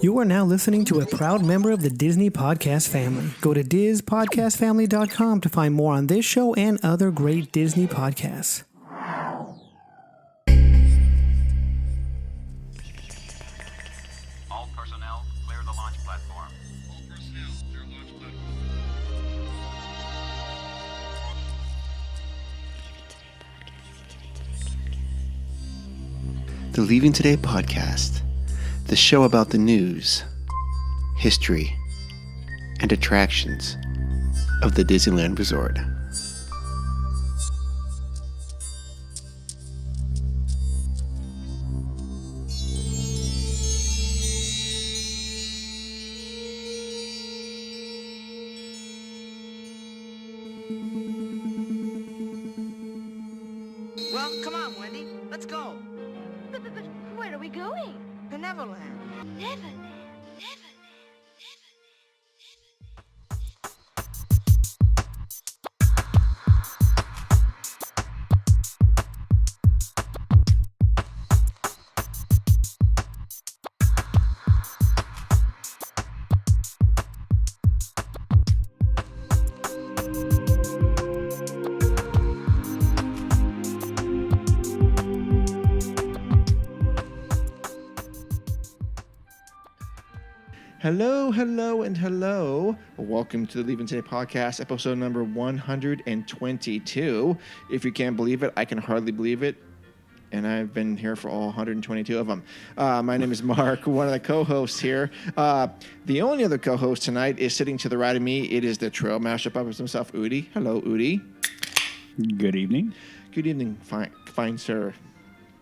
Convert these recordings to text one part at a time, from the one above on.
You are now listening to a proud member of the Disney Podcast family. Go to DizPodcastFamily.com to find more on this show and other great Disney podcasts. All personnel, clear the launch platform. All personnel, clear launch platform. The Leaving Today podcast, the show about the news, history, and attractions of the Disneyland Resort. Well, come on, Wendy. Let's go. But where are we going? To Neverland. Neverland. Hello. Welcome to the Leaving Today podcast, episode number 122. If you can't believe it, I can hardly believe it. And I've been here for all 122 of them. My name is Mark, one of the co-hosts here. The only other co-host tonight is sitting to the right of me. It is the trail master puppet himself, Udi. Hello, Udi. Good evening. Good evening, fine sir.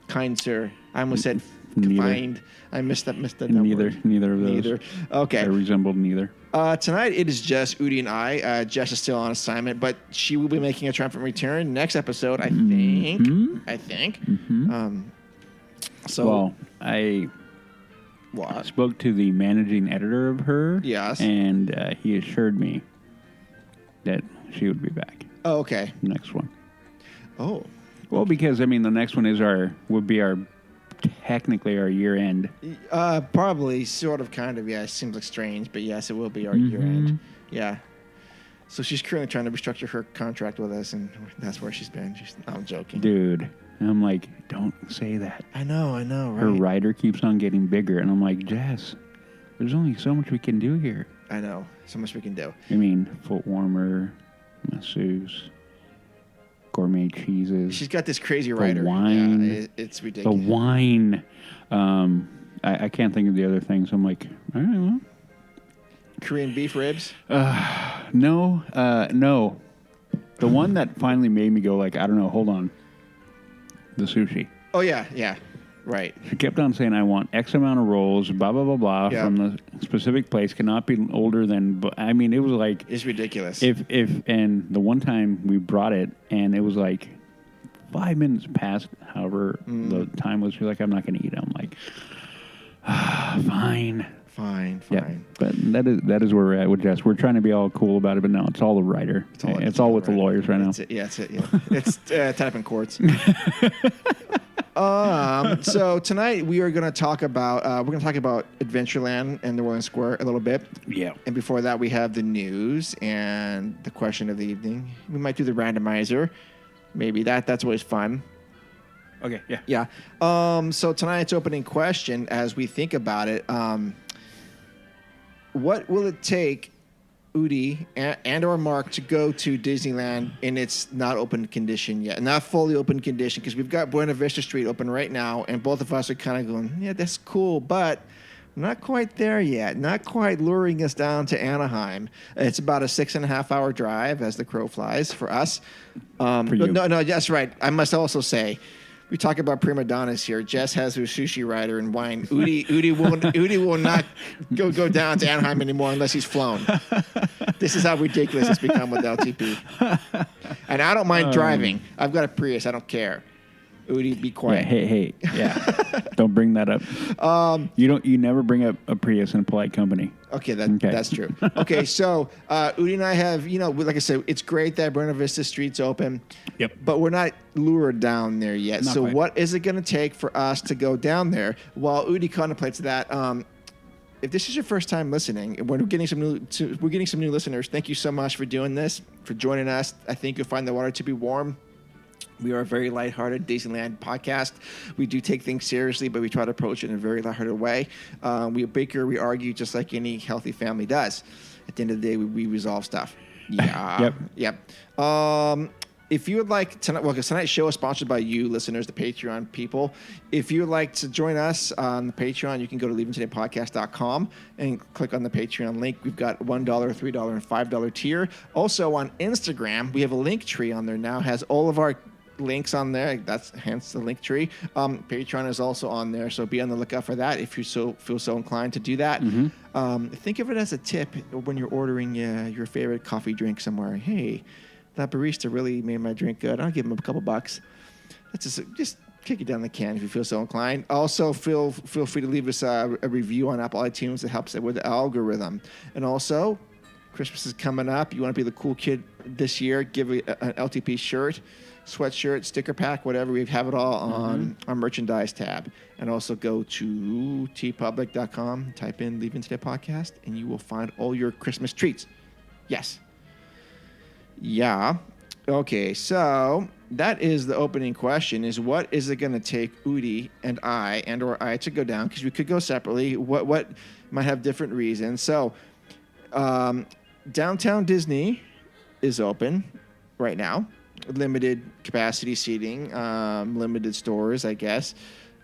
Kind sir. I almost said Neither. find. I missed that Neither word. of those. Neither. Okay. I resembled neither. Tonight it is just Udi and I. Jess is still on assignment, but she will be making a triumphant return next episode, I think. Mm-hmm. Well, I spoke to the managing editor of her. Yes. And he assured me that she would be back. Oh, okay. Next one. Oh. Well, because, I mean, the next one would be technically our year end. Probably, sort of, kind of, yeah. It seems like strange, but yes, it will be our year end. Yeah. So she's currently trying to restructure her contract with us, and that's where she's been. I'm joking. Dude. And I'm like, don't say that. I know, right? Her rider keeps on getting bigger, and I'm like, Jess, there's only so much we can do here. I know. So much we can do. I mean, foot warmer, masseuse, gourmet cheeses. She's got this crazy rider. The wine. Yeah, it's ridiculous. The wine. I can't think of the other things. I'm like, all right, well. Korean beef ribs? No. The one that finally made me go like, I don't know, hold on. The sushi. Oh, yeah. Right. She kept on saying, I want X amount of rolls, blah, blah, blah, blah, Yeah. from the specific place. Cannot be older than, I mean, it was like. It's ridiculous. And the one time we brought it, and it was like 5 minutes past, however the time was, she's like, I'm not going to eat it. I'm like, fine. Yeah. But that is where we're at with Jess. We're trying to be all cool about it, but no, it's all the writer. It's all with the lawyers right now. It's tied up in courts. So tonight we are going to talk about Adventureland and the Royal Square a little bit. Yeah. And before that, we have the news and the question of the evening. We might do the randomizer. Maybe that's always fun. Okay. Yeah. Yeah. So tonight's opening question, as we think about it, what will it take, Udi and or Mark, to go to Disneyland in its not open condition yet, not fully open condition? Because we've got Buena Vista Street open right now, and both of us are kind of going, yeah, that's cool, but we're not quite there yet. Not quite luring us down to Anaheim. It's about a 6.5 hour drive as the crow flies for us. For you. No, that's right. I must also say, we talk about prima donnas here. Jess has her sushi rider and wine. Udi will not go down to Anaheim anymore unless he's flown. This is how ridiculous it's become with LTP. And I don't mind driving. I've got a Prius. I don't care. Udi, be quiet. Yeah, hey. Yeah. Don't bring that up. You never bring up a Prius in a polite company. Okay, that's true. Okay, so Udi and I have, like I said, it's great that Buena Vista Street's open. Yep. But we're not lured down there yet. Not so quite. what is it going to take for us to go down there? While Udi contemplates that, if this is your first time listening, and we're getting some new listeners. Thank you so much for doing this, for joining us. I think you'll find the water to be warm. We are a very lighthearted Disneyland podcast. We do take things seriously, but we try to approach it in a very lighthearted way. We bicker, we argue, just like any healthy family does. At the end of the day, we resolve stuff. Yeah. Yep. If you would like tonight, because tonight's show is sponsored by you, listeners, the Patreon people. If you would like to join us on the Patreon, you can go to leavingtodaypodcast.com and click on the Patreon link. We've got $1, $3, and $5 tier. Also on Instagram, we have a link tree on there now. It has all of our links on there. That's hence the link tree. Patreon is also on there, so be on the lookout for that if you feel so inclined to do that. Think of it as a tip when you're ordering your favorite coffee drink somewhere. Hey, that barista really made my drink good. I'll give him a couple bucks. That's just kick it down the can if you feel so inclined. Also, feel free to leave us a review on Apple iTunes. It helps with the algorithm. And also, Christmas is coming up. You want to be the cool kid this year, give an LTP shirt, sweatshirt, sticker pack, whatever. We have it all on our merchandise tab. And also go to tpublic.com, type in Leaving Today Podcast, and you will find all your Christmas treats. Yes. Yeah. Okay, so that is the opening question, is what is it going to take Udi and I to go down? Because we could go separately. What might have different reasons. So Downtown Disney is open right now. Limited capacity seating, limited stores, I guess.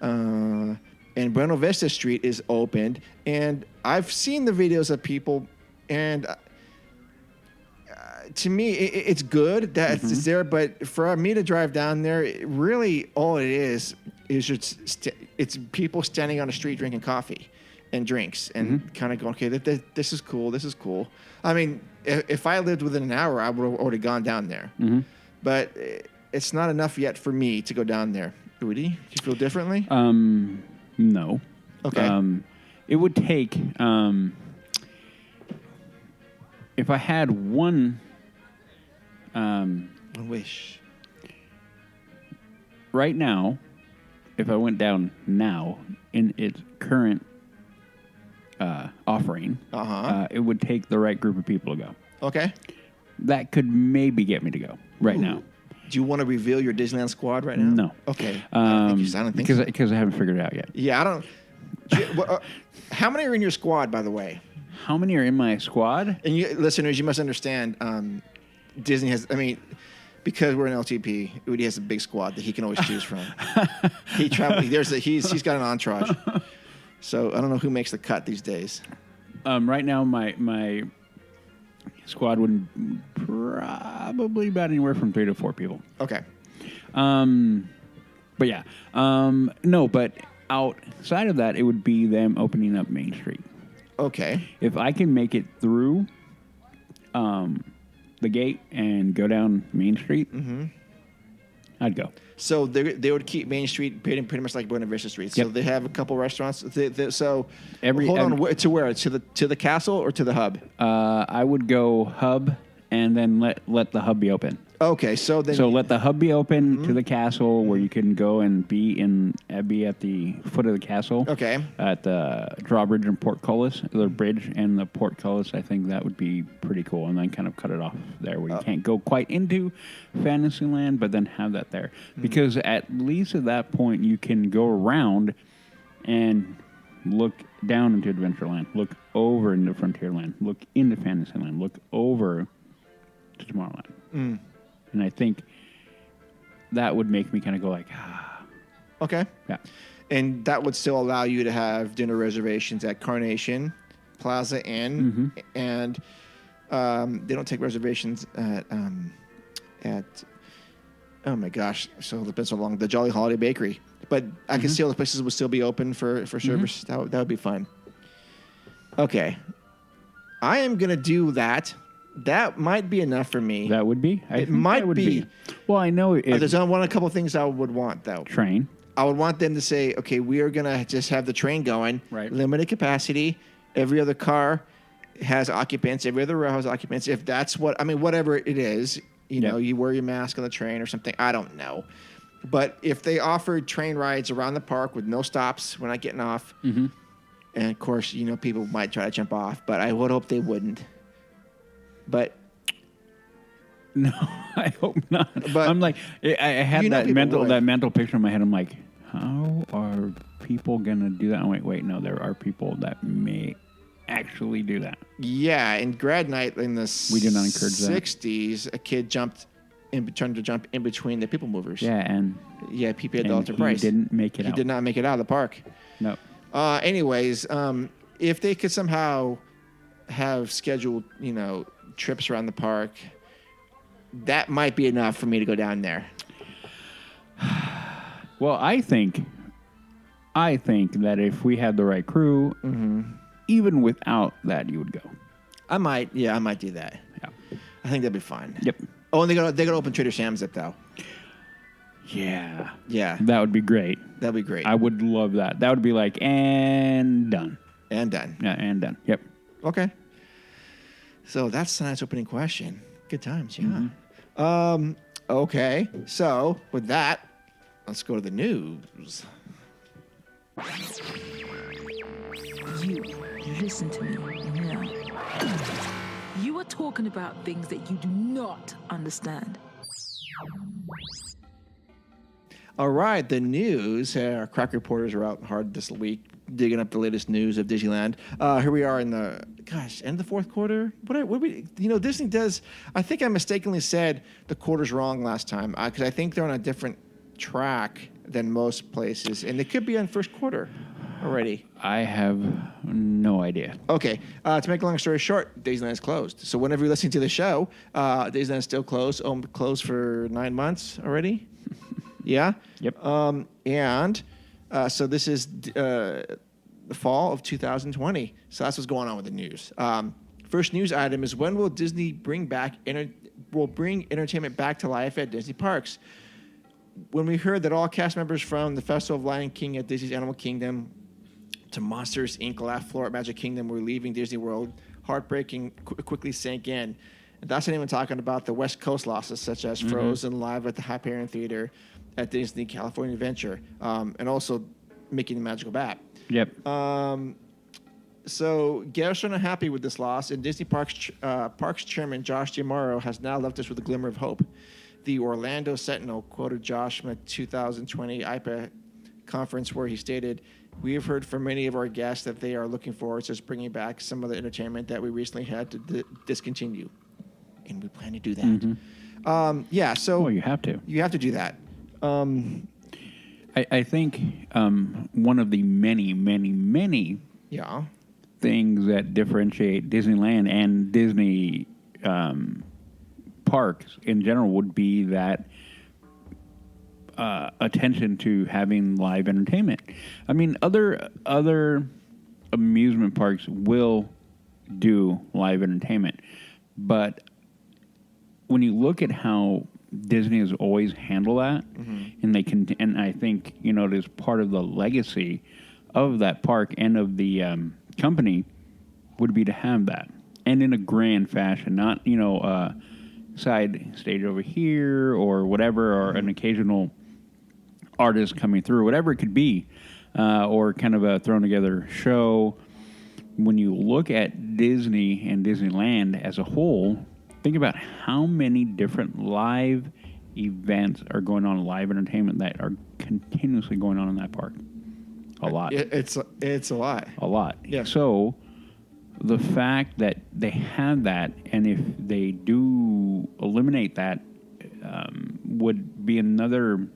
And Buena Vista Street is opened. And I've seen the videos of people, and to me, it's good that it's there, but for me to drive down there, really all it is just it's people standing on the street drinking coffee and drinks and kind of going, okay, this is cool, this is cool. I mean, if I lived within an hour, I would have already gone down there. But it's not enough yet for me to go down there. Udi, do you feel differently? No. Okay. It would take, if I had one wish. Right now, if I went down now in its current offering, it would take the right group of people to go. Okay. That could maybe get me to go right now. Do you want to reveal your Disneyland squad right now? No. Okay. I don't think so. Because I haven't figured it out yet. Yeah, I don't. How many are in your squad, by the way? How many are in my squad? And you listeners, you must understand. Disney has. I mean, because we're an LTP, Udi has a big squad that he can always choose from. He traveled. He's got an entourage. So I don't know who makes the cut these days. Right now, my squad would probably about anywhere from 3 to 4 people. Okay. But yeah, no. But outside of that, it would be them opening up Main Street. Okay. If I can make it through the gate and go down Main Street, I'd go. So they would keep Main Street pretty much like Buena Vista Street. So Yep. they have a couple restaurants. So Hold on, to where? To the castle or to the hub? I would go hub and then let the hub be open. Okay, so then let the hub be open to the castle where you can go and be at the foot of the castle. Okay. At the drawbridge and portcullis, the bridge and the portcullis. I think that would be pretty cool, and then kind of cut it off there where you can't go quite into Fantasyland, but then have that there because at least at that point you can go around and look down into Adventureland, look over into Frontierland, look into Fantasyland, look over to Tomorrowland. And I think that would make me kind of go like, Okay. Yeah. And that would still allow you to have dinner reservations at Carnation, Plaza Inn, and they don't take reservations at oh my gosh, so it's been so long, the Jolly Holiday Bakery. But I can see all the places would still be open for service. That would be fun. Okay. I am going to do that. That might be enough for me. that would be. It might be. Well, I know if There's a couple of things I would want, though. train. I would want them to say, okay, we are going to just have the train going. Right. Limited capacity. Every other car has occupants. Every other row has occupants. If that's whatever it is, you know, you wear your mask on the train or something. I don't know. But if they offered train rides around the park with no stops, we're not getting off, And of course, people might try to jump off, but I would hope they wouldn't. But No, I hope not. But I'm like, I had that mental picture in my head. I'm like, how are people gonna do that? I'm like, wait, no, there are people that may actually do that. Yeah, in grad night in the we do not encourage 60s, a kid trying to jump in between the people movers. Yeah, and PP had Dalton Price. He didn't make it out. He did not make it out of the park. No. Anyways, if they could somehow have scheduled, trips around the park, that might be enough for me to go down there. Well, I think that if we had the right crew, even without that, you would go. I might do that. Yeah. I think that'd be fine. Yep. Oh, and they're gonna open Trader Sam's up though. Yeah. Yeah. That would be great. That'd be great. I would love that. That would be like, and done. And done. Yeah, and done. Yep. Okay. So that's tonight's opening question. Good times, yeah. Okay. So with that, let's go to the news. You listen to me now. You are talking about things that you do not understand. All right, the news. Our crack reporters are out hard this week, digging up the latest news of Disneyland. Here we are in the end of the fourth quarter. Disney does. I think I mistakenly said the quarter's wrong last time because I think they're on a different track than most places, and they could be on first quarter already. I have no idea. Okay, to make a long story short, Disneyland is closed. So whenever you're listening to the show, Disneyland is still closed. Closed for 9 months already. Yeah. Yep. So this is the fall of 2020. So that's what's going on with the news. First news item is when will Disney bring entertainment back to life at Disney parks? When we heard that all cast members from the Festival of Lion King at Disney's Animal Kingdom to Monsters, Inc. Laugh Floor at Magic Kingdom were leaving Disney World, heartbreaking quickly sank in. And that's not even talking about the West Coast losses, such as Frozen live at the Hyperion Theater at Disney California Adventure, and also Mickey and the Magical Bat. Yep. So guests are not happy with this loss, and Disney Parks Chairman Josh D'Amaro has now left us with a glimmer of hope. The Orlando Sentinel quoted Josh from a 2020 IPA conference where he stated, "We have heard from many of our guests that they are looking forward to us bringing back some of the entertainment that we recently had to discontinue, and we plan to do that." So well, you have to. You have to do that. I think one of the many things that differentiate Disneyland and Disney parks in general would be that attention to having live entertainment. I mean, other amusement parks will do live entertainment, but when you look at how Disney has always handled that, and they can, and I think it is part of the legacy of that park and of the company would be to have that, and in a grand fashion, not side stage over here or whatever, or an occasional artist coming through, whatever it could be, or kind of a thrown together show. When you look at Disney and Disneyland as a whole, think about how many different live events are going on, live entertainment that are continuously going on in that park. A lot. It's a lot. A lot. Yeah. So the fact that they have that, and if they do eliminate that, would be another,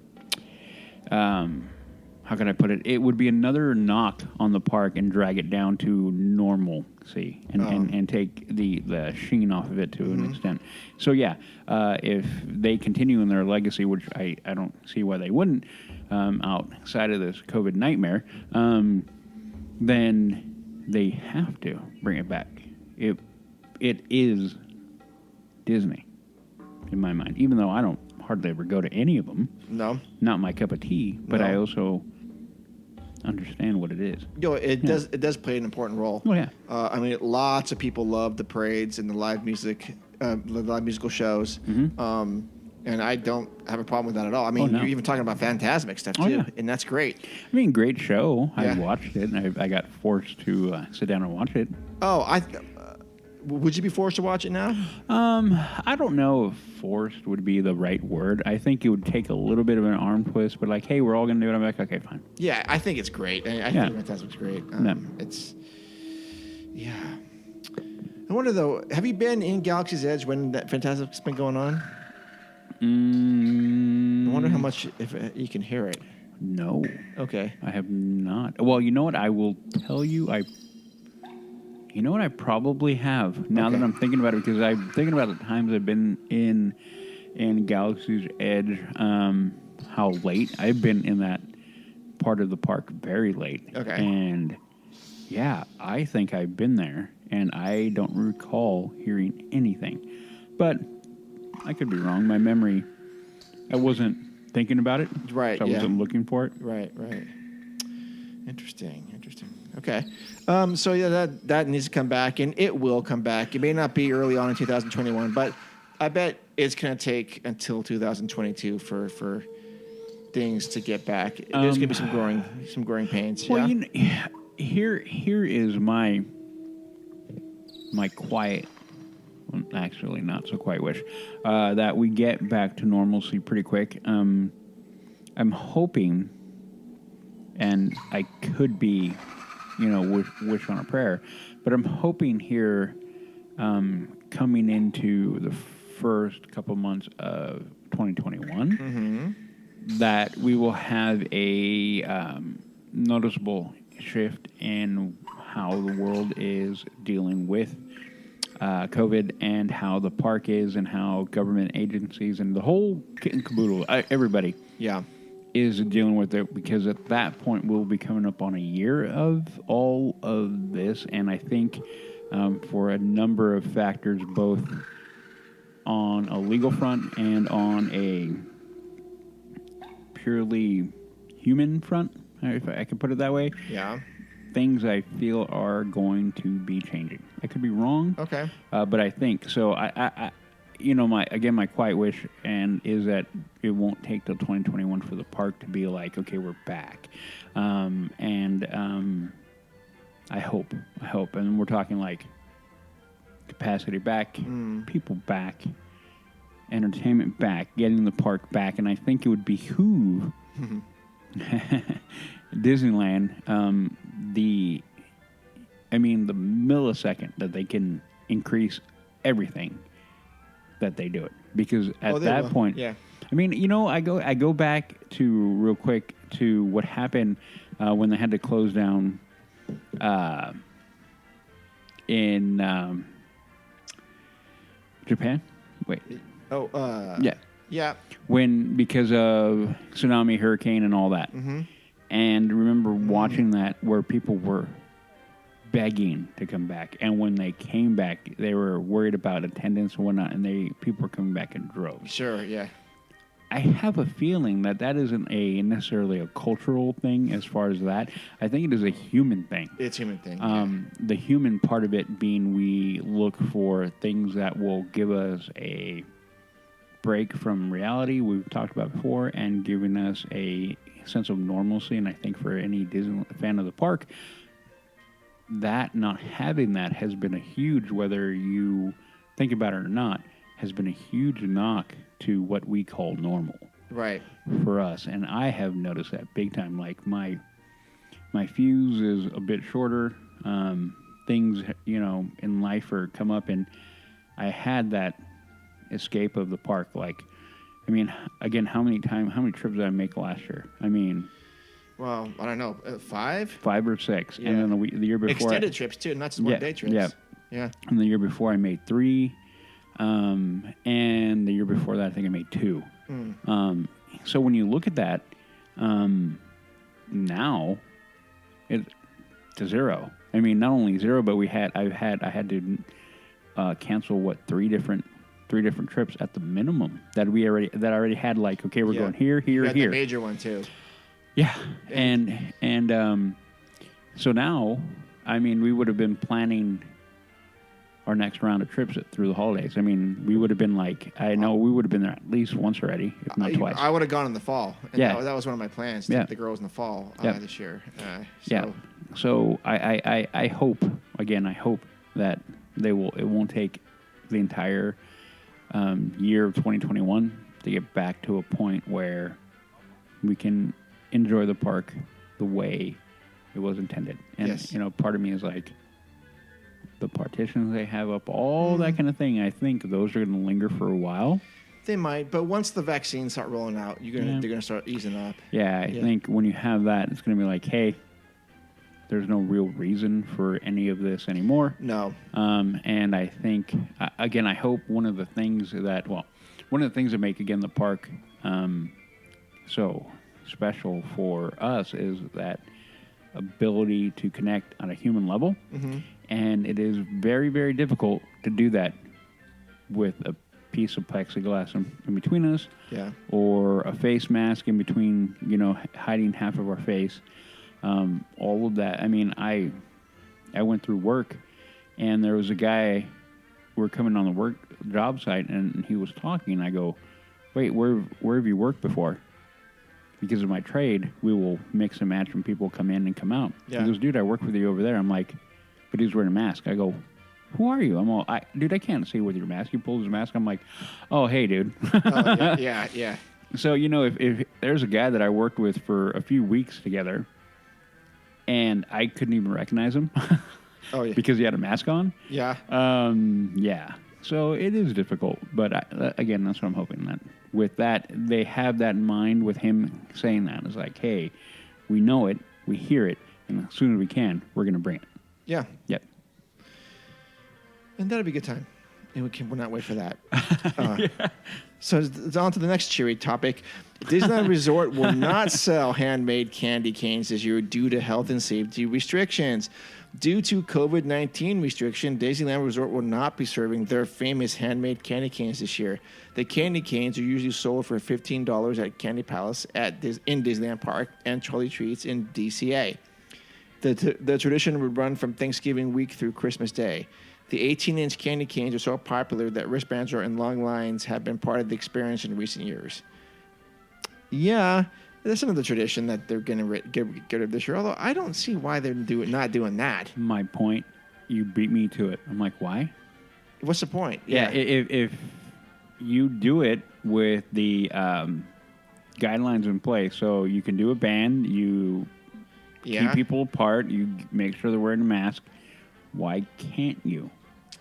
how can I put it? It would be another knock on the park and drag it down to normalcy and take the sheen off of it to an extent. So, if they continue in their legacy, which I don't see why they wouldn't, outside of this COVID nightmare, then they have to bring it back. It is Disney, in my mind, even though I don't hardly ever go to any of them. No. Not my cup of tea, but I also understand what it is. It does play an important role. Oh, yeah. I mean, lots of people love the parades and the live music, the live musical shows. And I don't have a problem with that at all. I mean, Oh, no. you're even talking about Phantasmic stuff, too. Oh, yeah. And that's great. I mean, great show. Yeah. I watched it, and I got forced to sit down and watch it. Oh, would you be forced to watch it now? I don't know if forced would be the right word. I think it would take a little bit of an arm twist, but like, hey, we're all going to do it. I'm like, okay, fine. Yeah, I think it's great. I think Phantasmic's great. It's, yeah. I wonder, though, have you been in Galaxy's Edge when that Phantasmic's been going on? I wonder how much, if you can hear it. No. Okay. I have not. Well, you know what? I will tell you. You know what? I probably have now that I'm thinking about it, because I'm thinking about the times I've been in Galaxy's Edge. How late I've been in that part of the park, very late. Okay. And yeah, I think I've been there, and I don't recall hearing anything. But I could be wrong. My memory, I wasn't thinking about it. Right. So I wasn't looking for it. Right. Interesting. Okay. So yeah, that needs to come back, and it will come back. It may not be early on in 2021, but I bet it's going to take until 2022 for things to get back. There's going to be some growing pains. Well, yeah. Here is my quiet, well, actually not so quiet wish, that we get back to normalcy pretty quick. I'm hoping, and I could be, wish on a prayer, but I'm hoping here, coming into the first couple months of 2021, that we will have a noticeable shift in how the world is dealing with COVID, and how the park is, and how government agencies and the whole kit and caboodle, everybody is dealing with it, because at that point we'll be coming up on a year of all of this. And I think for a number of factors, both on a legal front and on a purely human front, if I can put it that way, things I feel are going to be changing. I could be wrong. Okay. But I think so. I my quiet wish is that it won't take till 2021 for the park to be like, okay, we're back. I hope, and we're talking like capacity back, people back, entertainment back, getting the park back, and I think it would behoove Disneyland, the millisecond that they can increase everything, that they do it, because at that point, I mean, I go back to real quick to what happened when they had to close down in Japan. Wait. Yeah. Because of tsunami, hurricane, and all that. And remember watching that, where people were begging to come back, and when they came back, they were worried about attendance and whatnot, and people were coming back in droves. Sure, yeah. I have a feeling that isn't necessarily a cultural thing as far as that. I think it is a human thing. It's a human thing. The human part of it being, we look for things that will give us a break from reality we've talked about before, and giving us a sense of normalcy. And I think for any Disney fan of the park, that not having that has been a huge, whether you think about it or not, has been a huge knock to what we call normal. Right. For us. And I have noticed that big time. Like my fuse is a bit shorter. Things, in life come up, and I had that escape of the park. Like, I mean, again, how many trips did I make last year? I mean, well, I don't know, 5? 5 or 6. Yeah. And then the year before, extended trips too, not just one day trips. Yeah. And the year before I made 3. And the year before that, I think I made 2. So when you look at that, now it's to 0. I mean, not only 0, but I had to cancel 3 different trips at the minimum that I already had. Like, okay, we're going here, you had here. The major one too. Yeah, and so now, I mean, we would have been planning our next round of trips through the holidays. I mean, we would have been like, I know we would have been there at least once already, if not twice. I would have gone in the fall. And Yeah. that was one of my plans, to take the girls in the fall this year. Yeah. So I hope, again, that it won't take the entire year of 2021 to get back to a point where we can enjoy the park the way it was intended. And, Yes. Part of me is like, the partitions they have up, all that kind of thing, I think those are going to linger for a while. They might, but once the vaccines start rolling out, they're going to start easing up. Yeah, I think when you have that, it's going to be like, hey, there's no real reason for any of this anymore. No. And I think, again, I hope one of the things that make, again, the park so special for us is that ability to connect on a human level. Mm-hmm. And it is very, very difficult to do that with a piece of plexiglass in between us, or a face mask in between, hiding half of our face. All of that. I mean, I went through work, and there was a guy. We're coming on the work job site, and he was talking. I go, "Wait, where have you worked before?" Because of my trade, we will mix and match when people come in and come out. Yeah. He goes, "Dude, I work with you over there." I'm like, "But he's wearing a mask." I go, "Who are you?" I'm all, "Dude, I can't see with your mask." He pulls his mask. I'm like, "Oh, hey, dude." Yeah. So, if there's a guy that I worked with for a few weeks together, and I couldn't even recognize him because he had a mask on. Yeah. Yeah. So it is difficult. But, again, that's what I'm hoping, that with that, they have that in mind with him saying that. It's like, hey, we know it, we hear it, and as soon as we can, we're going to bring it. Yeah. Yep. And that'll be a good time. And we'll not wait for that. So it's on to the next cheery topic. Disneyland Resort will not sell handmade candy canes this year due to health and safety restrictions. Due to COVID-19 restriction, Disneyland Resort will not be serving their famous handmade candy canes this year. The candy canes are usually sold for $15 at Candy Palace in Disneyland Park and Charlie Treats in DCA. The tradition would run from Thanksgiving week through Christmas Day. The 18-inch candy canes are so popular that wristbands and long lines have been part of the experience in recent years. Yeah, that's another tradition that they're going to get rid of this year, although I don't see why they're not doing that. My point, you beat me to it. I'm like, why? What's the point? Yeah, if you do it with the guidelines in place, so you can do a band, you keep people apart, you make sure they're wearing a mask, why can't you?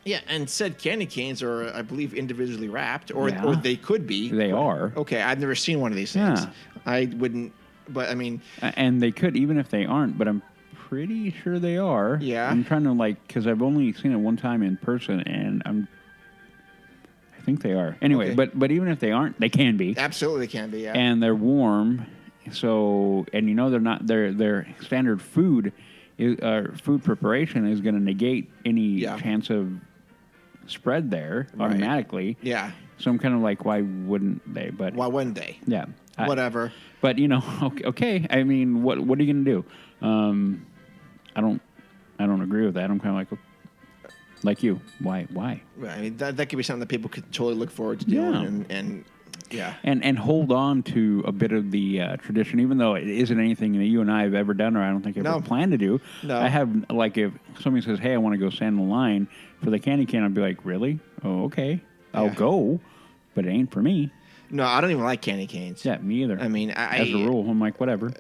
Yeah, and said candy canes are, I believe, individually wrapped, or they could be. They are. Okay, I've never seen one of these things. Yeah. I wouldn't, but I mean... And they could, even if they aren't, but I'm pretty sure they are. Yeah. I'm trying to, because I've only seen it one time in person, and I think they are. Anyway, Okay. but even if they aren't, they can be. Absolutely can be, yeah. And they're warm, so, and they're not, their standard food preparation is going to negate any chance of spread there automatically. Yeah. So I'm kind of like, why wouldn't they? But why wouldn't they? Yeah. Whatever. But okay. I mean, what are you going to do? I don't agree with that. I'm kind of like you. Why? Right. I mean, that could be something that people could totally look forward to doing, and hold on to a bit of the tradition, even though it isn't anything that you and I have ever done, or I don't think ever plan to do. No. I have, if somebody says, "Hey, I want to go stand in the line for the candy cane," I'd be like, "Really? Oh, okay, I'll go," but it ain't for me. No, I don't even like candy canes. Yeah, me either. I mean, as a rule, I'm like, whatever.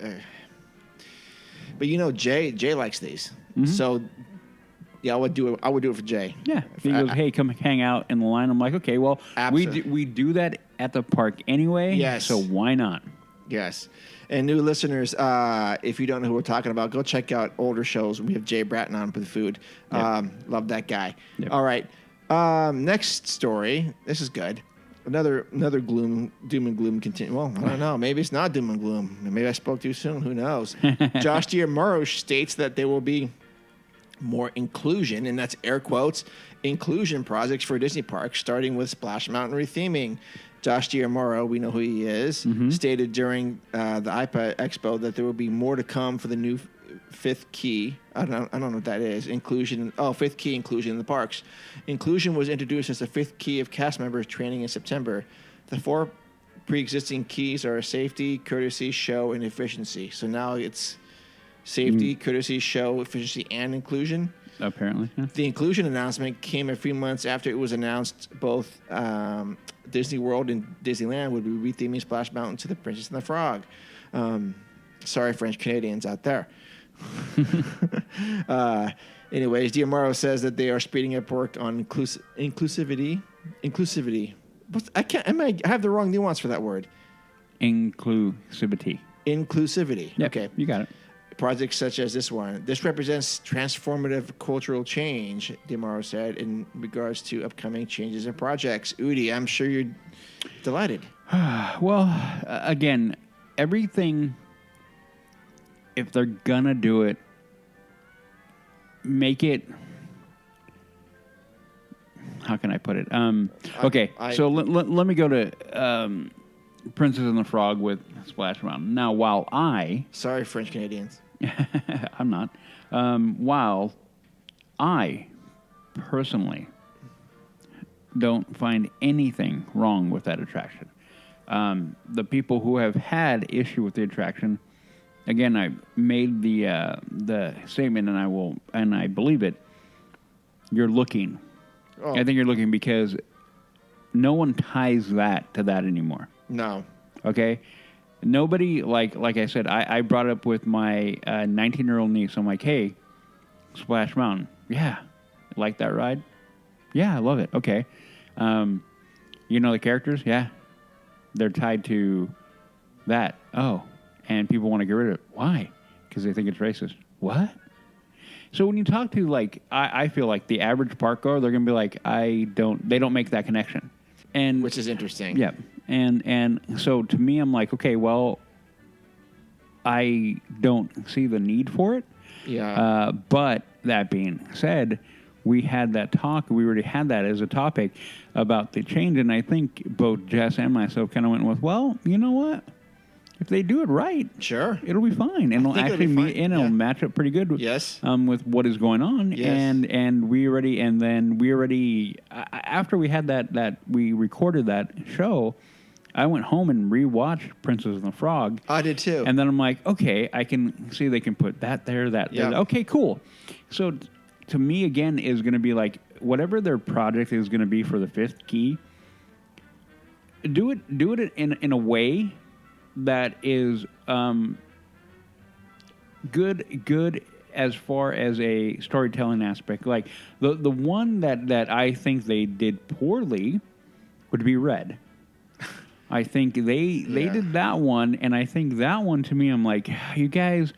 But Jay likes these, so. Yeah, I would do it for Jay. Yeah. He goes, "Hey, come hang out in the line." I'm like, "Okay, well, we do that at the park anyway. Yes. So why not?" Yes. And new listeners, if you don't know who we're talking about, go check out older shows. We have Jay Bratton on for the food. Yep. Love that guy. Yep. All right. Next story. This is good. Another doom and gloom continue. Well, I don't know. Maybe it's not doom and gloom. Maybe I spoke too soon. Who knows? Josh D'Amaro states that there will be more inclusion, and that's air quotes, inclusion projects for Disney parks, starting with Splash Mountain retheming. Josh D'Amaro, we know who he is, stated during the IPA Expo that there will be more to come for the new fifth key. I don't know what that is. Inclusion. Oh, fifth key inclusion in the parks. Inclusion was introduced as the fifth key of cast members training in September. The 4 pre-existing keys are safety, courtesy, show, and efficiency. So now it's safety, courtesy, show, efficiency, and inclusion. Apparently. Yeah. The inclusion announcement came a few months after it was announced both Disney World and Disneyland would be retheming Splash Mountain to The Princess and the Frog. Sorry, French Canadians out there. Anyways, Diamaro says that they are speeding up work on inclusivity. I have the wrong nuance for that word. Inclusivity. Inclusivity. Yep, Okay. you got it. Projects such as this one. This represents transformative cultural change, Diamaro said, in regards to upcoming changes and projects. Udi, I'm sure you're delighted. Well, again, everything, if they're gonna do it, make it. How can I put it? Okay, so let me go to Princess and the Frog with Splash Mountain. Now, while Sorry, French Canadians. I'm not. While I personally don't find anything wrong with that attraction. The people who have had issue with the attraction, again, I made the statement, and I believe it. You're looking. Oh. I think you're looking because no one ties that to that anymore. No. Okay. Nobody, like I said, I brought it up with my 19-year-old niece. I'm like, hey, Splash Mountain. Yeah. Like that ride? Yeah, I love it. Okay. You know the characters? Yeah. They're tied to that. Oh. And people want to get rid of it. Why? Because they think it's racist. What? So when you talk to, like, I feel like the average park goer, they're going to be like, they don't make that connection. And Which is interesting. Yeah. And so to me, I'm like, okay, well, I don't see the need for it. Yeah. But that being said, we had that talk. We already had that as a topic about the change. And I think both Jess and myself kind of went with, well, you know what? If they do it right, Sure. it'll be fine, and it'll think it'll actually be fine. it'll Yeah. match up pretty good. Yes. With what is going on, Yes. and we already after we had that we recorded that show, I went home and rewatched Princess and the Frog. I did too. And then I'm like, okay, I can see they can put that there, that there. Yeah. Okay, cool. So to me, again, is going to be like whatever their project is going to be for the fifth key. Do it in a way that is good as far as a storytelling aspect. Like the one that I think they did poorly would be Red. I think they did that one, and I think that one to me, I'm like, you guys,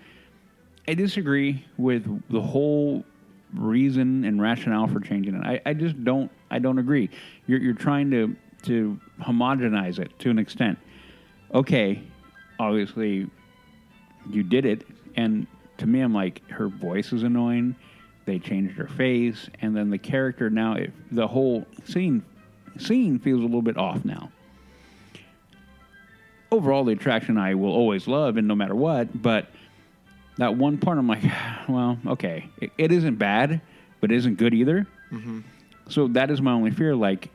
I disagree with the whole reason and rationale for changing it. I just don't agree. You're trying to homogenize it to an extent. Okay, obviously you did it, and to me, I'm like, her voice is annoying. They changed her face, and then the character now, the whole scene feels a little bit off now. Overall, the attraction I will always love, and no matter what, but that one part, I'm like, well, okay, it isn't bad, but it isn't good either. Mm-hmm. So that is my only fear. Like,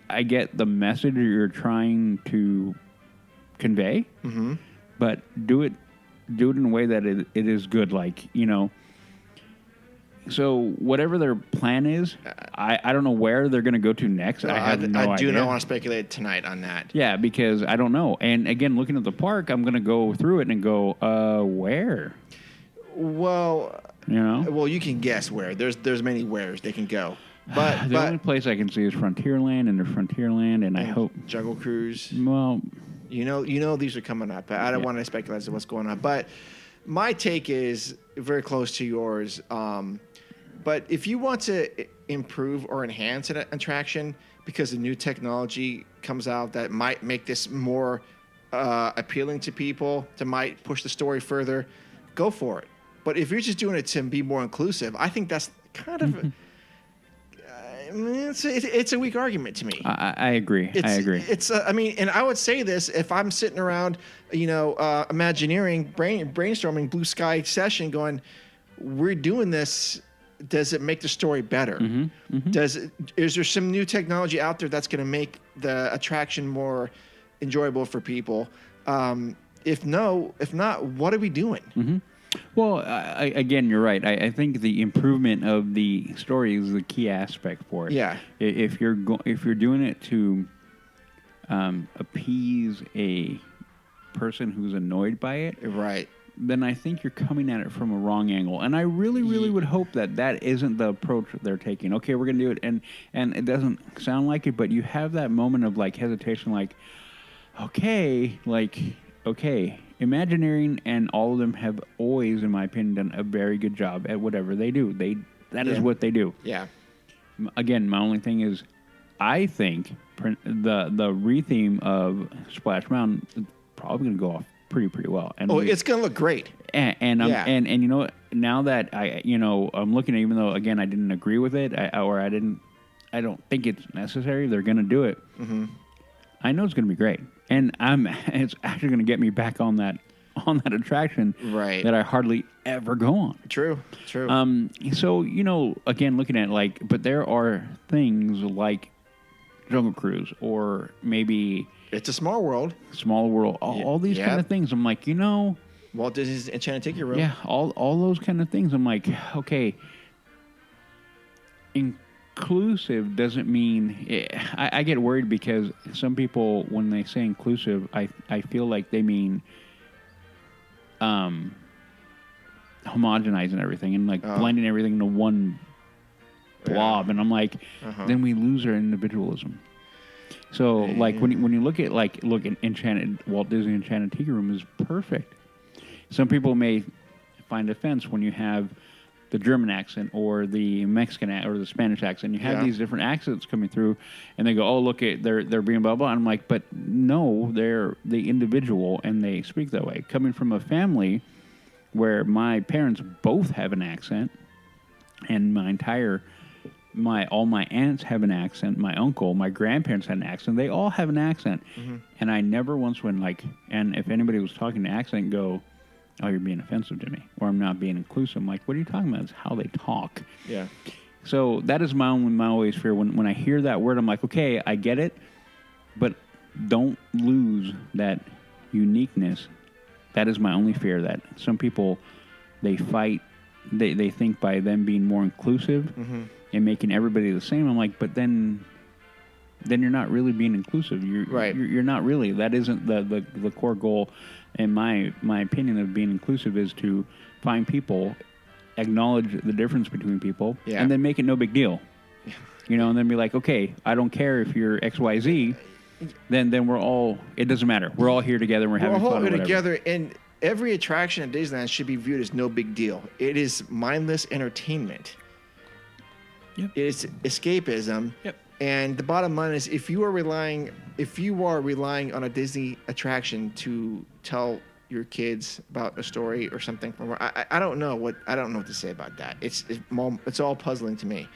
I get the message you're trying to convey, Mm-hmm. but do it in a way that it is good. Like, you know. So whatever their plan is, I don't know where they're going to go to next. I have no idea. I do not want to speculate tonight on that. Yeah, because I don't know. And again, looking at the park, I'm going to go through it and go, where? Well, You know? well, you can guess where. There's many wheres they can go. But The only place I can see is Frontierland, and I hope. Jungle Cruise. Well, You know these are coming up. I don't want to speculate as to what's going on. But my take is very close to yours. But if you want to improve or enhance an attraction because a new technology comes out that might make this more appealing to people, that might push the story further, go for it. But if you're just doing it to be more inclusive, I think that's kind of It's a weak argument to me. I agree. I agree. It's I mean, and I would say this if I'm sitting around, Imagineering, brainstorming, blue sky session, going, we're doing this. Does it make the story better? Is there some new technology out there that's going to make the attraction more enjoyable for people? If not, what are we doing? Well, again, you're right. I think the improvement of the story is the key aspect for it. Yeah. If you're doing it to appease a person who's annoyed by it, Right. then I think you're coming at it from a wrong angle. And I really, really would hope that isn't the approach that they're taking. Okay, we're going to do it. And it doesn't sound like it, but you have that moment of like hesitation, like, okay, Imagineering and all of them have always, in my opinion, done a very good job at whatever they do. That is what they do. Yeah. Again, my only thing is, I think the retheme of Splash Mountain is probably going to go off pretty well. And it's going to look great. And you know what? Now that I'm looking at, even though again I didn't agree with it, I don't think it's necessary. They're going to do it. I know it's going to be great, and it's actually going to get me back on that attraction that I hardly ever go on. True. So again, looking at but there are things like Jungle Cruise or maybe It's a small world. All these kind of things. I'm like, Walt Disney's Enchanted Tiki Room. Yeah, all those kind of things. I'm like, okay, inclusive doesn't mean... I get worried because some people, when they say inclusive, I feel like they mean homogenizing everything and blending everything into one blob. And I'm like, then we lose our individualism. So, when you look at Enchanted, Walt Disney Enchanted Tiki Room is perfect. Some people may find offense when you have the German accent or the Mexican or the Spanish accent. You have these different accents coming through, and they go, "Oh, look at they're being blah blah." And I'm like, but no, they're the individual, and they speak that way. Coming from a family where my parents both have an accent, and all my aunts have an accent. My uncle, my grandparents had an accent. They all have an accent, and I never once went and if anybody was talking to accent, go, "Oh, you're being offensive to me," or "I'm not being inclusive." I'm like, what are you talking about? It's how they talk. Yeah. So that is my always fear. When I hear that word, I'm like, okay, I get it, but don't lose that uniqueness. That is my only fear, that some people, they fight, they think by them being more inclusive and making everybody the same. I'm like, but then you're not really being inclusive. You're not really. That isn't the core goal. In my opinion of being inclusive is to find people, acknowledge the difference between people, and then make it no big deal. And then be like, okay, I don't care if you're XYZ, then we're all, it doesn't matter. We're all here together and we're having fun. We're all here together, and every attraction at Disneyland should be viewed as no big deal. It is mindless entertainment. Yep. It is escapism. Yep. And the bottom line is, if you are relying on a Disney attraction to tell your kids about a story or something, I don't know what to say about that. It's all puzzling to me,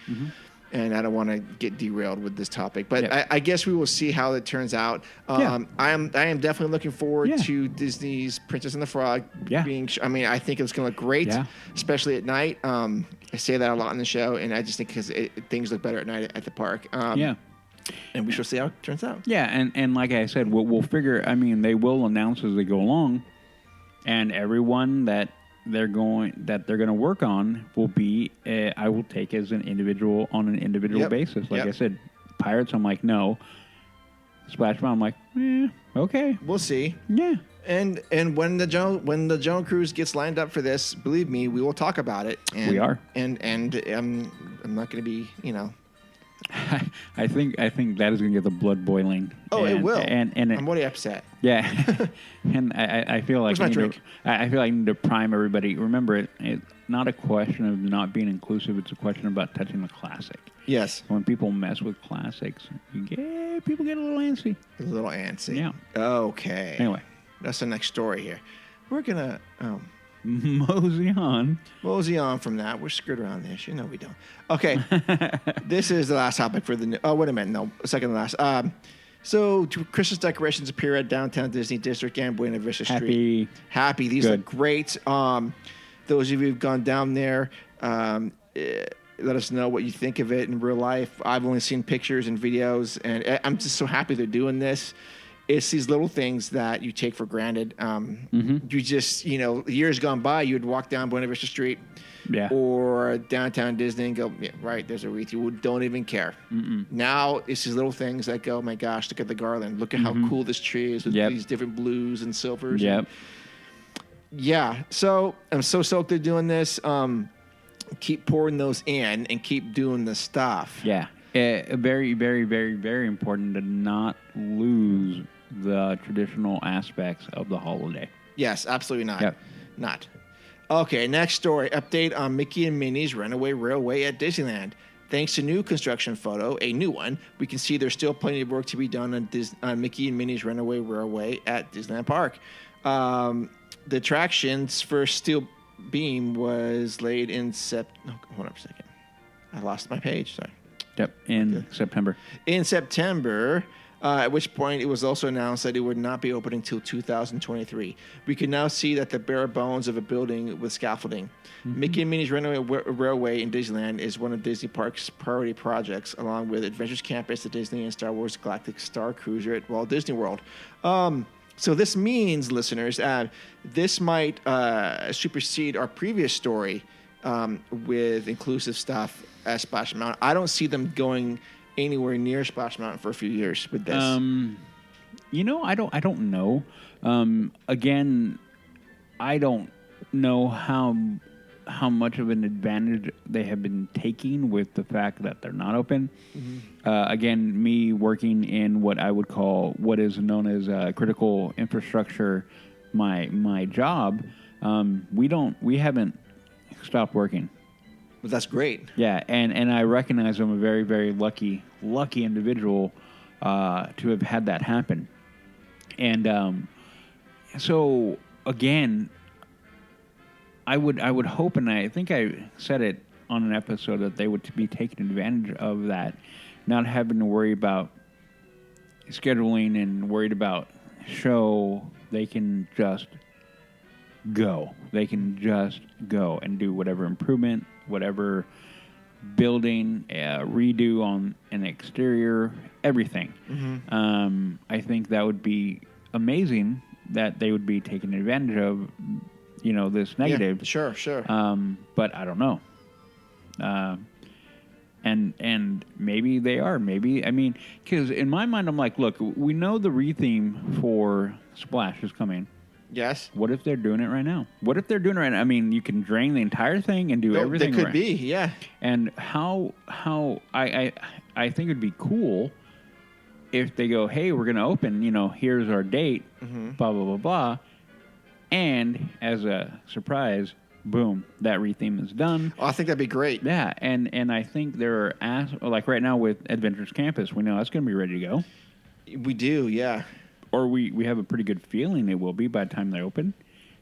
and I don't want to get derailed with this topic. But I guess we will see how it turns out. I am definitely looking forward to Disney's Princess and the Frog being. I mean, I think it's going to look great, especially at night. I say that a lot in the show, and I just think because things look better at night at the park. And we shall see how it turns out. Yeah, and like I said, we'll figure. I mean, they will announce as they go along, and everyone that they're going to work on will be. I will take as an individual on an individual basis. Like I said, Pirates. I'm like, no. Splash Mountain. I'm like, okay. We'll see. Yeah. And when the Jungle Cruise gets lined up for this, believe me, we will talk about it. And, we are. And I'm not going to be, I think that is going to get the blood boiling. Oh, it will. And I'm already upset. Yeah. And I feel like I feel like I need to prime everybody. Remember, it's not a question of not being inclusive. It's a question about touching the classic. Yes. When people mess with classics, people get a little antsy. A little antsy. Yeah. Okay. Anyway. That's the next story here. We're going to... mosey on. Mosey on from that. We're screwed around this. You know we don't. Okay. This is the last topic for the... Oh, wait a minute. No, second to last. So Christmas decorations appear at downtown Disney District and Buena Vista Street. Happy. These Good. look great. Those of you who've gone down there, let us know what you think of it in real life. I've only seen pictures and videos, and I'm just so happy they're doing this. It's these little things that you take for granted. You just, years gone by, you'd walk down Buena Vista Street or downtown Disney and go, yeah, right, there's a wreath. You don't even care. Now it's these little things that go, oh my gosh, look at the garland. Look at how cool this tree is with these different blues and silvers. Yeah, so I'm so stoked they're doing this. Keep pouring those in and keep doing the stuff. Yeah. Very, very, very, very important to not lose the traditional aspects of the holiday. Yes, absolutely not. Yep. Not. Okay, next story. Update on Mickey and Minnie's Runaway Railway at Disneyland. Thanks to new construction photo, a new one, we can see there's still plenty of work to be done on Mickey and Minnie's Runaway Railway at Disneyland Park. The attraction's first steel beam was laid in hold up a second. I lost my page. Sorry. Yep, in September. In September, at which point it was also announced that it would not be opening until 2023. We can now see that the bare bones of a building with scaffolding. Mickey and Minnie's Runaway Railway in Disneyland is one of Disney Park's priority projects, along with Adventures Campus at Disney and Star Wars Galactic Star Cruiser at Walt Disney World. So this means, listeners, this might supersede our previous story with inclusive stuff at Splash Mountain. I don't see them going anywhere near Splash Mountain for a few years with this. I don't know. Again, I don't know how much of an advantage they have been taking with the fact that they're not open. Again, me working in what I would call what is known as critical infrastructure, my job, we haven't stopped working. But that's great. Yeah, and I recognize I'm a very, very lucky individual to have had that happen. And so again, I would hope, and I think I said it on an episode, that they would be taking advantage of that, not having to worry about scheduling and worried about show. They can just go. They can just go and do whatever improvement, whatever building, redo on an exterior, everything. I think that would be amazing that they would be taking advantage of, this negative. Yeah, sure. But I don't know. And maybe they are. Maybe, because in my mind, I'm like, look, we know the retheme for Splash is coming. Yes. What if they're doing it right now? You can drain the entire thing and do everything They could right. be, yeah. And how I think it'd be cool if they go, hey, we're going to open, here's our date, blah, blah, blah, blah. And as a surprise, boom, that retheme is done. Oh, I think that'd be great. Yeah, and I think there are, like right now with Adventures Campus, we know that's going to be ready to go. We do, yeah. Or we have a pretty good feeling it will be by the time they open.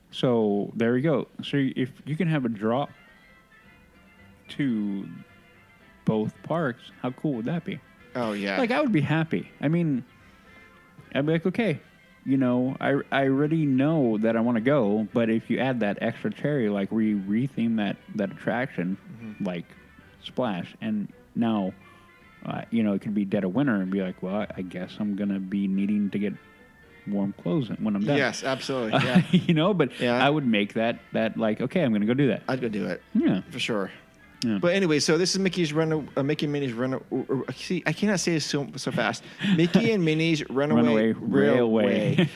So there we go. So if you can have a drop to both parks, how cool would that be? Oh, yeah. Like, I would be happy. I'd be like, okay, I already know that I want to go, but if you add that extra cherry, like we retheme that attraction, like Splash, and now, it could be dead of winter and be like, well, I guess I'm going to be needing to get warm clothes when I'm done. Yes, absolutely. Yeah. But I would make that like, okay, I'm going to go do that. I'd go do it. Yeah. For sure. Yeah. But anyway, so this is Mickey and Minnie's Runaway. See, I cannot say it so fast. Mickey and Minnie's Runaway Railway.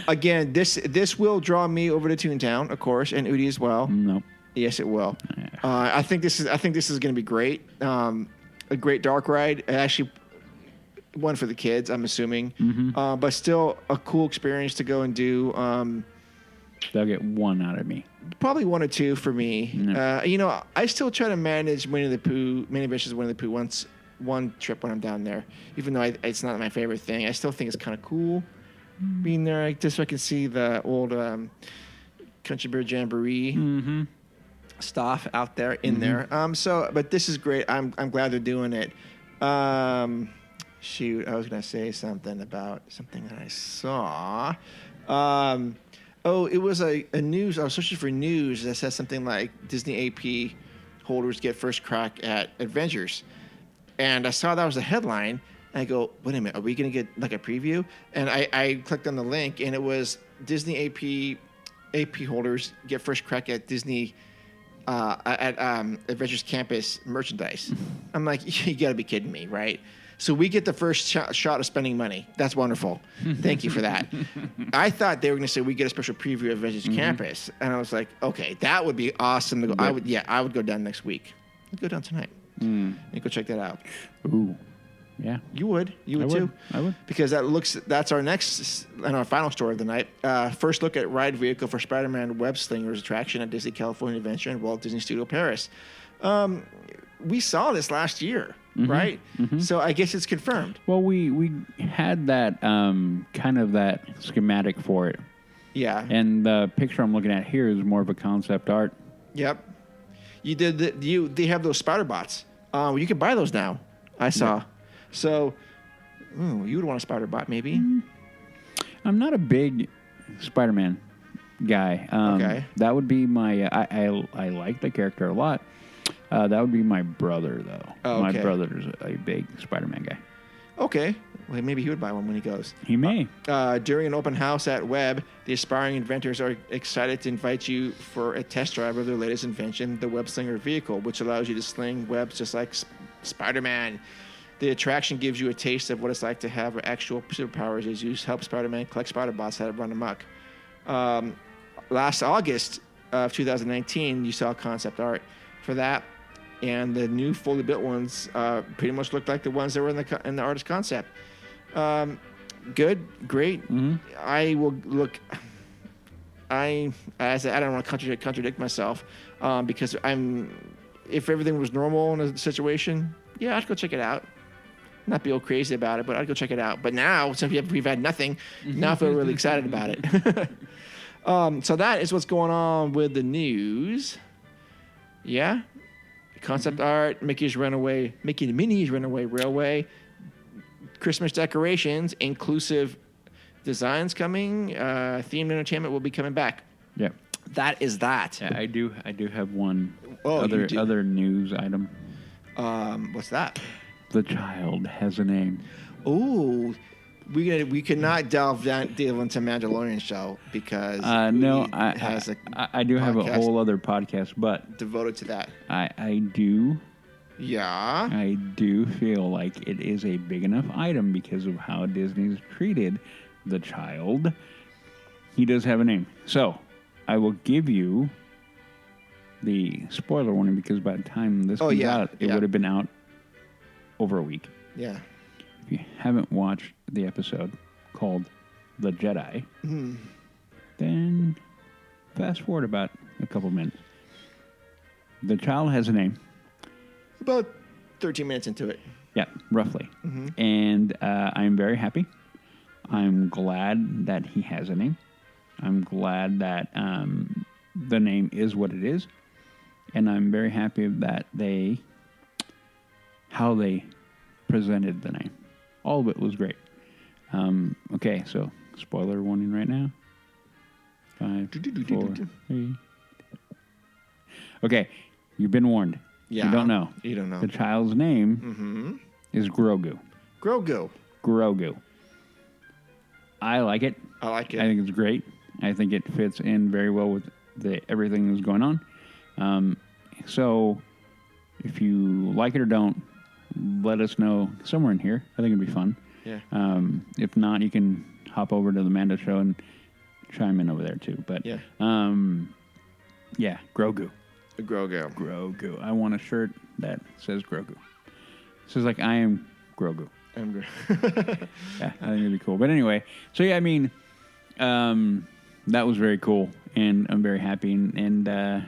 Again, this will draw me over to Toontown, of course, and Udi as well. No. Yes, it will. I think this is going to be great. A great dark ride. Actually, one for the kids, I'm assuming. But still a cool experience to go and do. They'll get one out of me. Probably one or two for me. No. I still try to manage Mini Adventures Winnie the Pooh one trip when I'm down there. Even though it's not my favorite thing, I still think it's kind of cool being there. Just so I can see the old Country Bear Jamboree stuff out there in there. But this is great. I'm glad they're doing it. Shoot, I was gonna say something about something that I saw. It was a news. I was searching for news that says something like Disney AP holders get first crack at Adventures, and I saw that was a headline. And I go, wait a minute, are we gonna get like a preview? And I clicked on the link, and it was Disney AP holders get first crack at Disney at Adventures Campus merchandise. I'm like, you gotta be kidding me, right? So we get the first shot of spending money. That's wonderful. Thank you for that. I thought they were going to say we get a special preview of Adventures Campus, and I was like, okay, that would be awesome to go. I would go down next week. I'd go down tonight and go check that out. Ooh, yeah. You would too. I would, because that's our next and our final story of the night. First look at ride vehicle for Spider-Man Web Slingers attraction at Disney California Adventure and Walt Disney Studio Paris. We saw this last year. Right? So I guess it's confirmed. Well, we had that kind of that schematic for it. Yeah. And the picture I'm looking at here is more of a concept art. Yep. You did they have those spider bots. You can buy those now. I saw. Yeah. So you would want a spider bot maybe. I'm not a big Spider-Man guy. Okay. That would be my I like the character a lot. That would be my brother, though. Oh, okay. My brother's a big Spider-Man guy. Okay. Well, maybe he would buy one when he goes. He may. During an open house at Web, the aspiring inventors are excited to invite you for a test drive of their latest invention, the Web Slinger vehicle, which allows you to sling webs just like Spider-Man. The attraction gives you a taste of what it's like to have actual superpowers as you help Spider-Man collect spider bots that have run amok. Last August of 2019, you saw concept art for that. And the new fully built ones pretty much look like the ones that were in the artist concept. Good, great. I will look. I don't want to contradict myself because if everything was normal in a situation, yeah, I'd go check it out. Not be all crazy about it, but I'd go check it out. But now, since we've had nothing, now I feel really excited about it. So that is what's going on with the news. Yeah. Concept art, Mickey and Minnie's Runaway Railway, Christmas decorations, inclusive designs coming, themed entertainment will be coming back. Yeah, that is that. Yeah, I do have one other news item. What's that? The child has a name. Ooh. We cannot delve into Mandalorian show because no, I do have a whole other podcast, but devoted to that. I do. Yeah. I do feel like it is a big enough item because of how Disney's treated the child. He does have a name, so I will give you the spoiler warning because by the time this comes out, it would have been out over a week. Yeah. If you haven't watched the episode called The Jedi, then fast forward about a couple minutes. The child has a name. About 13 minutes into it. Yeah, roughly. And I'm very happy. I'm glad that he has a name. I'm glad that the name is what it is. And I'm very happy that how they presented the name. All of it was great. Okay, so spoiler warning right now. 5, 4, 3. Okay, you've been warned. Yeah. You don't know. The child's name is Grogu. Grogu. I like it. I think it's great. I think it fits in very well with everything that's going on. So if you like it or don't, let us know somewhere in here. I think it'd be fun. Yeah. If not, you can hop over to the Mando show and chime in over there too. But yeah, Grogu. Grogu. I want a shirt that says Grogu. It says like I am Grogu. Yeah, I think it'd be cool. But anyway, so yeah, I mean, that was very cool, and I'm very happy, and I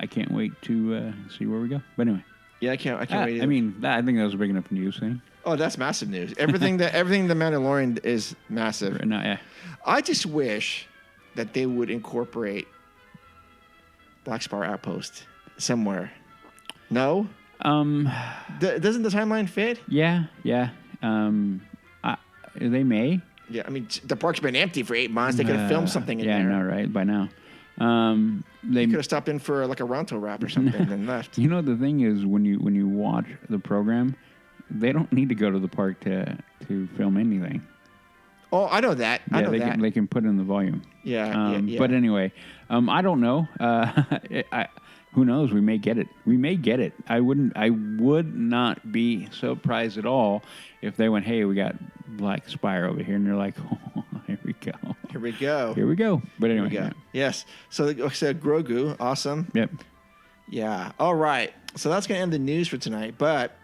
can't wait to see where we go. But anyway. Yeah, I can't wait. I mean, I think that was a big enough news thing. Oh, that's massive news. Everything the Mandalorian is massive. No, yeah. I just wish that they would incorporate Black Spire Outpost somewhere. No? Doesn't the timeline fit? Yeah. They may. Yeah, I mean, the park's been empty for 8 months. They could have filmed something in there. Yeah, I know, right? By now. They could have stopped in for like a Ronto wrap or something and then left. You know, the thing is, when you watch the program, they don't need to go to the park to film anything. Oh, I know that. I know that. They can put in the volume. Yeah. But anyway, I don't know. Who knows? We may get it. I would not be surprised at all if they went, hey, we got Black Spire over here, and they're like, oh, here we go. But anyway, yeah. Yes. So like I said, Grogu, awesome. Yep. Yeah. All right. So that's gonna end the news for tonight. But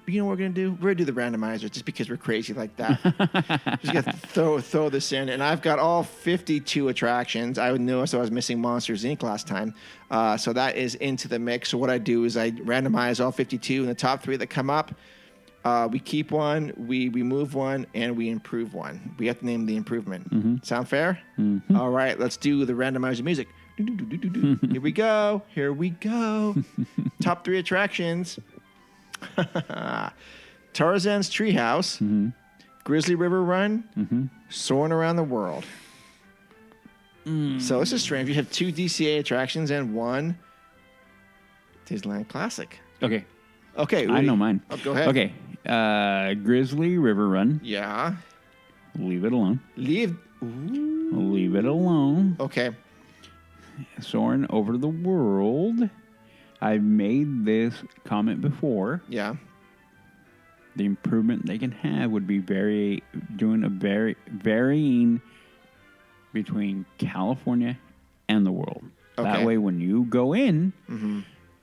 you know what we're gonna do? We're gonna do the randomizer just because we're crazy like that. Just gotta throw this in, and I've got all 52 attractions. I noticed I was missing Monsters Inc. last time, so that is into the mix. So what I do is I randomize all 52, and the top 3 that come up, we keep one, we remove one, and we improve one. We have to name the improvement. Mm-hmm. Sound fair? Mm-hmm. All right, let's do the randomizer music. Here we go. Top 3 attractions. Tarzan's Treehouse, Mm-hmm. Grizzly River Run, Mm-hmm. Soaring Around the World. So this is strange. You have 2 DCA attractions and 1 Disneyland Classic. Okay. Okay, I know mine. Oh, go ahead. Okay. Grizzly River Run. Yeah. Leave it alone. Leave it alone. Okay. Soaring Over the World. I've made this comment before. Yeah. The improvement they can have would be varying between California and the world. Okay. That way, when you go in,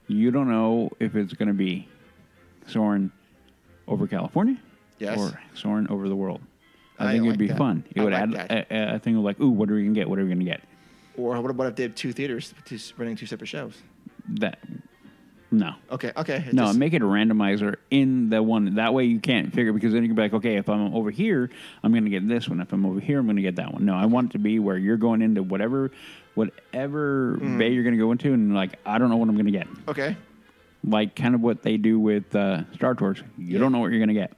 you don't know if it's going to be soaring over California or soaring over the world. I think it would be fun. It would add a thing of like, ooh, what are we going to get? What are we going to get? Or what if they have 2 theaters running 2 separate shows? No. Okay. No, make it a randomizer in the one. That way you can't figure, because then you can be like, okay, if I'm over here, I'm going to get this one. If I'm over here, I'm going to get that one. No, I want it to be where you're going into whatever bay you're going to go into, and like, I don't know what I'm going to get. Okay. Like kind of what they do with Star Tours. You don't know what you're going to get.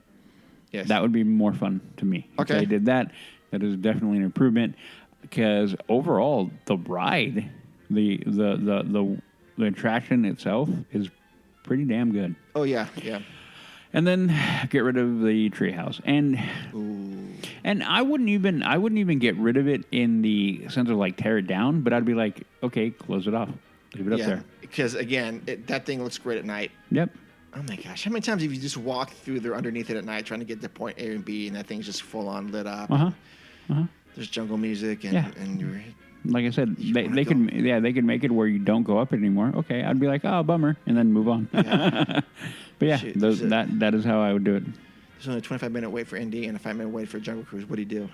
Yes. That would be more fun to me. Okay. If they did that, that is definitely an improvement, because overall, the ride, the attraction itself is pretty damn good. Oh, yeah. And then get rid of the treehouse. And I wouldn't even get rid of it in the sense of like tear it down, but I'd be like, okay, close it off. Leave it up there. Because again, that thing looks great at night. Yep. Oh my gosh, how many times have you just walked through there underneath it at night trying to get to point A and B, and that thing's just full on lit up? There's jungle music and you're, like I said, they could make it where you don't go up anymore. Okay, I'd be like, oh, bummer, and then move on. Yeah. But yeah, Shoot, that is how I would do it. There's only a 25-minute wait for Indy and a 5-minute wait for Jungle Cruise. What do you do?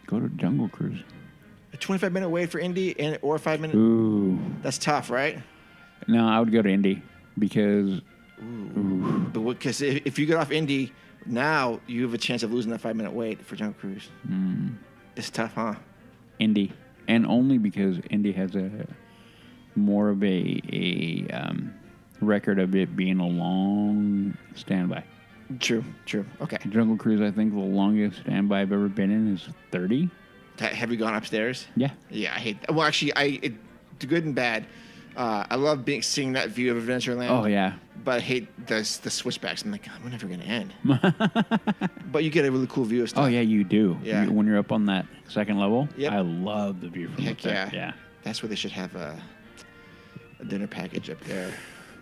Go to Jungle Cruise. A 25-minute wait for Indy or a 5-minute? Ooh. That's tough, right? No, I would go to Indy because... Because if you get off Indy, now you have a chance of losing that 5-minute wait for Jungle Cruise. It's tough, huh? Indy. And only because Indy has a more of a record of it being a long standby. True. Okay. Jungle Cruise, I think the longest standby I've ever been in is 30. Have you gone upstairs? Yeah. Yeah, I hate that. Well, actually, good and bad. I love seeing that view of Adventureland. Oh, yeah. But I hate the switchbacks. I'm like, God, we're never going to end. But you get a really cool view of stuff. Oh, yeah, you do. Yeah. When you're up on that second level, Yep. I love the view from Heck up there. yeah. Yeah. That's where they should have a dinner package up there.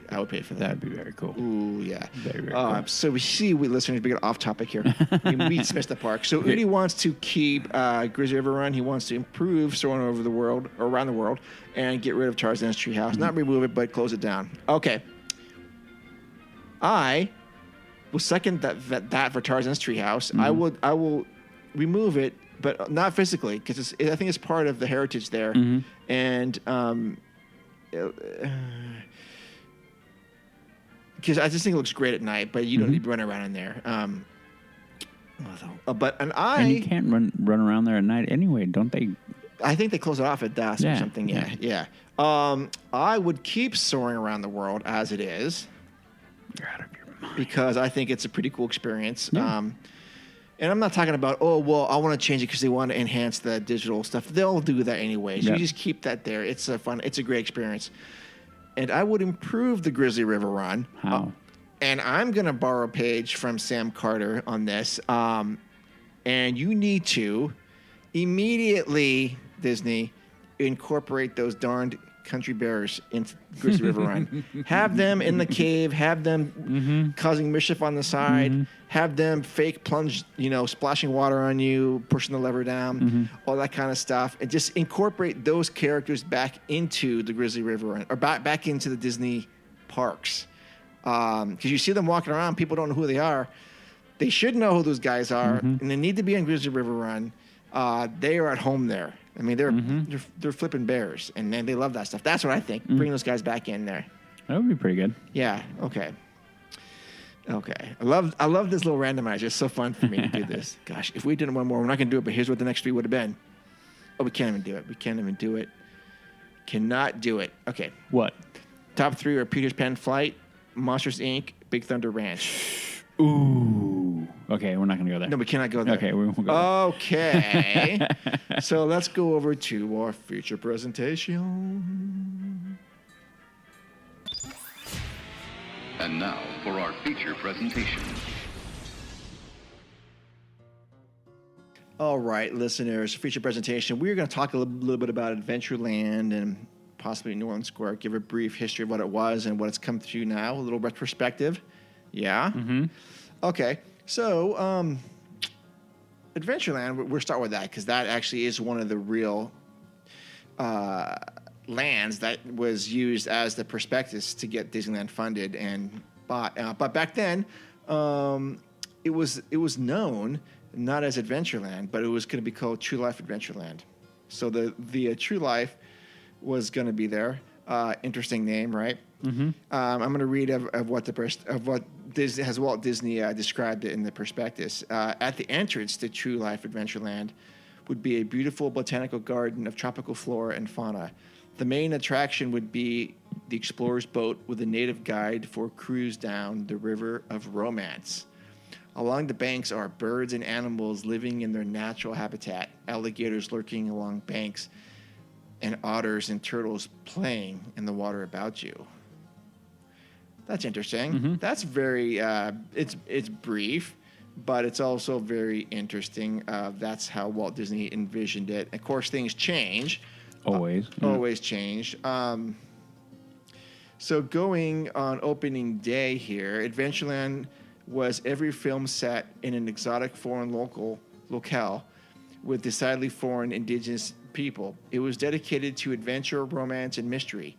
I would pay for that. That would be very cool. Ooh, yeah. Very, very cool. So we see, listeners, we get off topic here. we dismissed the park. So Udi wants to keep Grizzly River Run. He wants to improve Soaring Over the World, or Around the World, and get rid of Tarzan's Treehouse. Not remove it, but close it down. Okay. I will second that for Tarzan's Treehouse. I will remove it, but not physically, because I think it's part of the heritage there. And because I just think it looks great at night, but you don't need to run around in there. And you can't run around there at night anyway, don't they? I think they close it off at dusk or Yeah, something. Yeah. I would keep Soaring Around the World as it is. You're out of your mind. Because I think it's a pretty cool experience. Yeah. And I'm not talking about, oh, well, I want to change it because they want to enhance the digital stuff. They'll do that anyways. Yeah. You just keep that there. It's a great experience. And I would improve the Grizzly River Run. How? And I'm going to borrow a page from Sam Carter on this. And you need to immediately, Disney, incorporate those darned country bears into Grizzly River Run. Have them in the cave. Have them causing mischief on the side. Have them fake plunge, splashing water on you, pushing the lever down, all that kind of stuff. And just incorporate those characters back into the Grizzly River Run, or back into the Disney parks. Because you see them walking around, people don't know who they are. They should know who those guys are, and they need to be on Grizzly River Run. They are at home there. I mean, they're flipping bears, and they love that stuff. That's what I think. Bring those guys back in there. That would be pretty good. Yeah. Okay. I love this little randomizer. It's so fun for me to do this. Gosh, if we did one more, we're not going to do it. But here's what the next 3 would have been. Oh, we can't even do it. Cannot do it. Okay. What? Top 3 are Peter's Pan Flight, Monsters Inc., Big Thunder Ranch. Ooh. Okay, we're not going to go there. No, we cannot go there. Okay, we won't go Okay. So let's go over to our feature presentation. And now for our feature presentation. All right, listeners, feature presentation. We're going to talk a little bit about Adventureland and possibly New Orleans Square, give a brief history of what it was and what it's come through now, a little retrospective. Yeah? Mm-hmm. Okay, so Adventureland, we'll start with that because that actually is one of the real lands that was used as the prospectus to get Disneyland funded and bought. But back then, it was known not as Adventureland, but it was going to be called True Life Adventureland. So the True Life was going to be there. Interesting name, right? Mm-hmm. I'm going to read of what Disney has Walt Disney described it in the prospectus. At the entrance to True Life Adventureland would be a beautiful botanical garden of tropical flora and fauna. The main attraction would be the explorer's boat with a native guide for a cruise down the River of Romance. Along the banks are birds and animals living in their natural habitat, alligators lurking along banks, and otters and turtles playing in the water about you. That's interesting. Mm-hmm. That's very, it's brief, but it's also very interesting. That's how Walt Disney envisioned it. Of course, things change. Always change. So going on opening day here, Adventureland was every film set in an exotic foreign locale with decidedly foreign indigenous people. It was dedicated to adventure, romance, and mystery.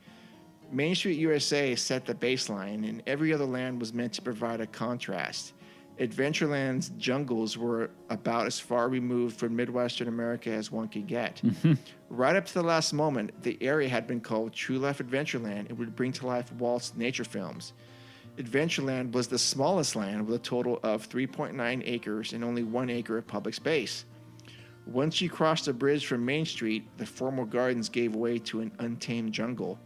Main Street USA set the baseline, and every other land was meant to provide a contrast. Adventureland's jungles were about as far removed from Midwestern America as one could get. Right up to the last moment, the area had been called True Life Adventureland and would bring to life Walt's nature films. Adventureland was the smallest land with a total of 3.9 acres and only 1 acre of public space. Once you crossed the bridge from Main Street, the formal gardens gave way to an untamed jungle.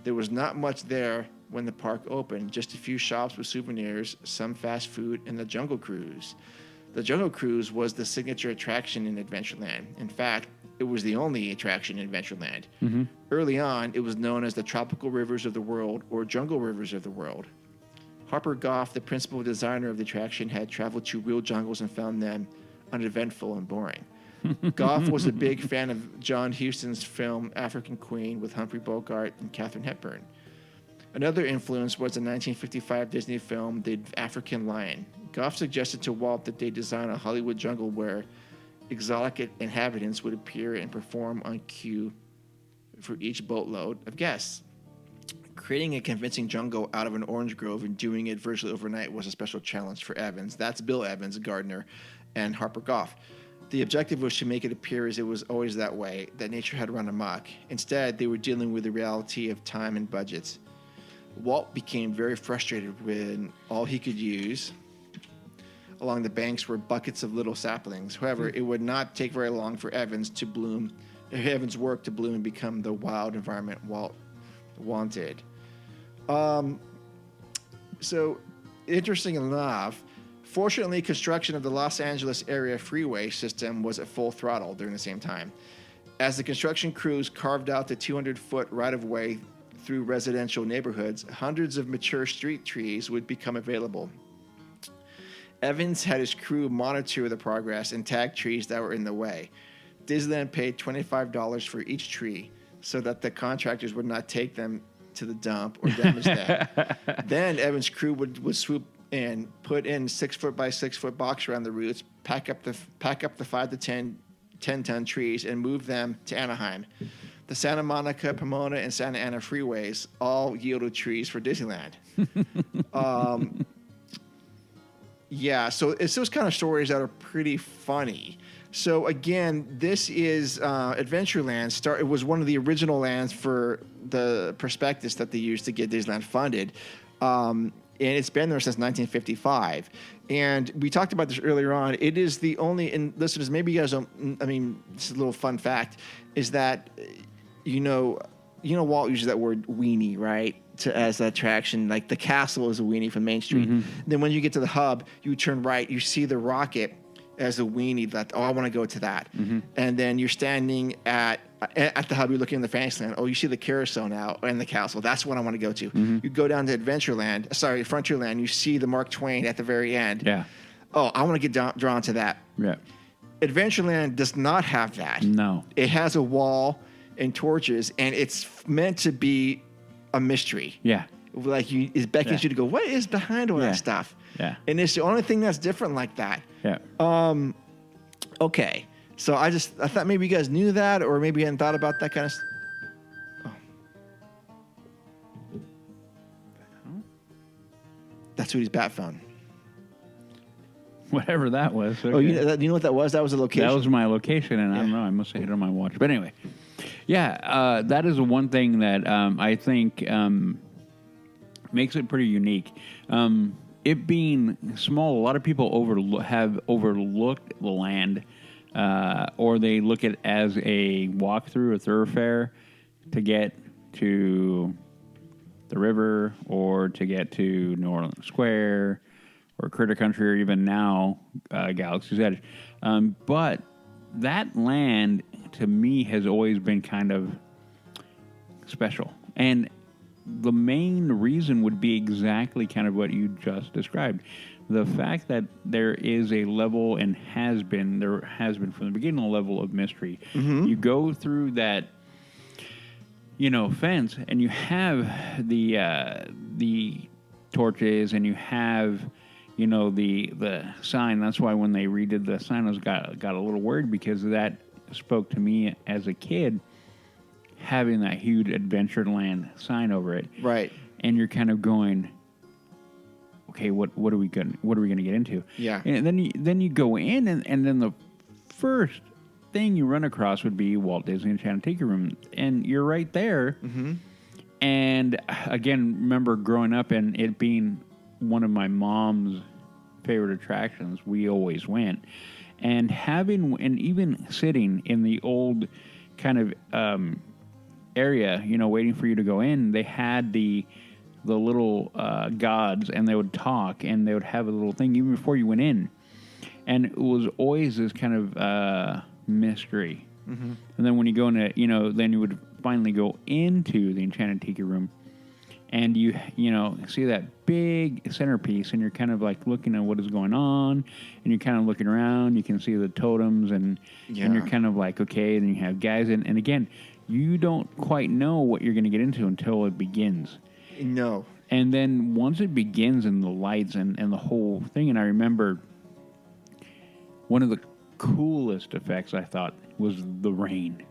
There was not much there when the park opened, just a few shops with souvenirs, some fast food, and the Jungle Cruise. The Jungle Cruise was the signature attraction in Adventureland. In fact, it was the only attraction in Adventureland. Mm-hmm. Early on, it was known as the Tropical Rivers of the World or Jungle Rivers of the World. Harper Goff, the principal designer of the attraction, had traveled to real jungles and found them uneventful and boring. Goff was a big fan of John Huston's film African Queen with Humphrey Bogart and Katharine Hepburn. Another influence was the 1955 Disney film The African Lion. Goff suggested to Walt that they design a Hollywood jungle where exotic inhabitants would appear and perform on cue for each boatload of guests. Creating a convincing jungle out of an orange grove and doing it virtually overnight was a special challenge for Evans. That's Bill Evans, Gardner, and Harper Goff. The objective was to make it appear as it was always that way, that nature had run amok. Instead, they were dealing with the reality of time and budgets. Walt became very frustrated when all he could use along the banks were buckets of little saplings. However, it would not take very long for Evans to bloom heaven's work to bloom and become the wild environment Walt wanted. So, interesting enough, fortunately, construction of the Los Angeles area freeway system was at full throttle during the same time. As the construction crews carved out the 200-foot right-of-way through residential neighborhoods, hundreds of mature street trees would become available. Evans had his crew monitor the progress and tag trees that were in the way. Disneyland paid $25 for each tree so that the contractors would not take them to the dump or damage them. Then Evans' crew would swoop in, put in 6-foot by 6-foot box around the roots, pack up the 5 to 10-ton trees, and move them to Anaheim. The Santa Monica, Pomona, and Santa Ana freeways all yielded trees for Disneyland. So it's those kind of stories that are pretty funny. So again, this is Adventureland. It was one of the original lands for the prospectus that they used to get Disneyland funded. And it's been there since 1955. And we talked about this earlier on. It is the only, and listeners, maybe you guys don't, I mean, this is a little fun fact, is that, Walt uses that word weenie, right? As an attraction. Like the castle is a weenie from Main Street. Mm-hmm. Then when you get to the hub, you turn right, you see the rocket as a weenie that, I want to go to that. Mm-hmm. And then you're standing at the hub, you're looking in the Fantasyland. You see the carousel now and the castle. That's what I want to go to. Mm-hmm. You go down to Frontierland. You see the Mark Twain at the very end. Yeah. I want to get drawn to that. Yeah. Adventureland does not have that. No. It has a wall and torches, and it's meant to be a mystery. Yeah. Like it beckons you to go, what is behind all that stuff? Yeah. And it's the only thing that's different like that. Yeah. Okay. So I thought maybe you guys knew that, or maybe you hadn't thought about that kind of That's Hooty's bat phone. Whatever that was. Okay. You know what that was? That was a location. That was my location, and I don't know. I must have hit it on my watch. But anyway, that is one thing that I think makes it pretty unique. It being small, a lot of people have overlooked the land, or they look at it as a walkthrough, a thoroughfare to get to the river or to get to New Orleans Square or Critter Country, or even now Galaxy's Edge. But that land, to me, has always been kind of special. And the main reason would be exactly kind of what you just described. The fact that there is a level, and there has been from the beginning, a level of mystery. Mm-hmm. You go through that, fence, and you have the torches, and you have, the sign. That's why when they redid the sign, I got a little worried, because that spoke to me as a kid, having that huge Adventureland sign over it. Right. And you're kind of going, okay, what are we going to get into? Yeah. And then you go in, and then the first thing you run across would be Walt Disney Enchanted Tiki Room, and you're right there. Mm-hmm. And again, remember growing up and it being one of my mom's favorite attractions. We always went, and even sitting in the old kind of area, waiting for you to go in. They had the little gods, and they would talk, and they would have a little thing even before you went in, and it was always this kind of mystery. Mm-hmm. And then when you go into, then you would finally go into the Enchanted Tiki Room, and you see that big centerpiece, and you're kind of like looking at what is going on, and you're kind of looking around. You can see the totems, and you're kind of like, okay. Then you have guys, and again, you don't quite know what you're going to get into until it begins. No. And then once it begins, and the lights and the whole thing, and I remember one of the coolest effects I thought was the rain.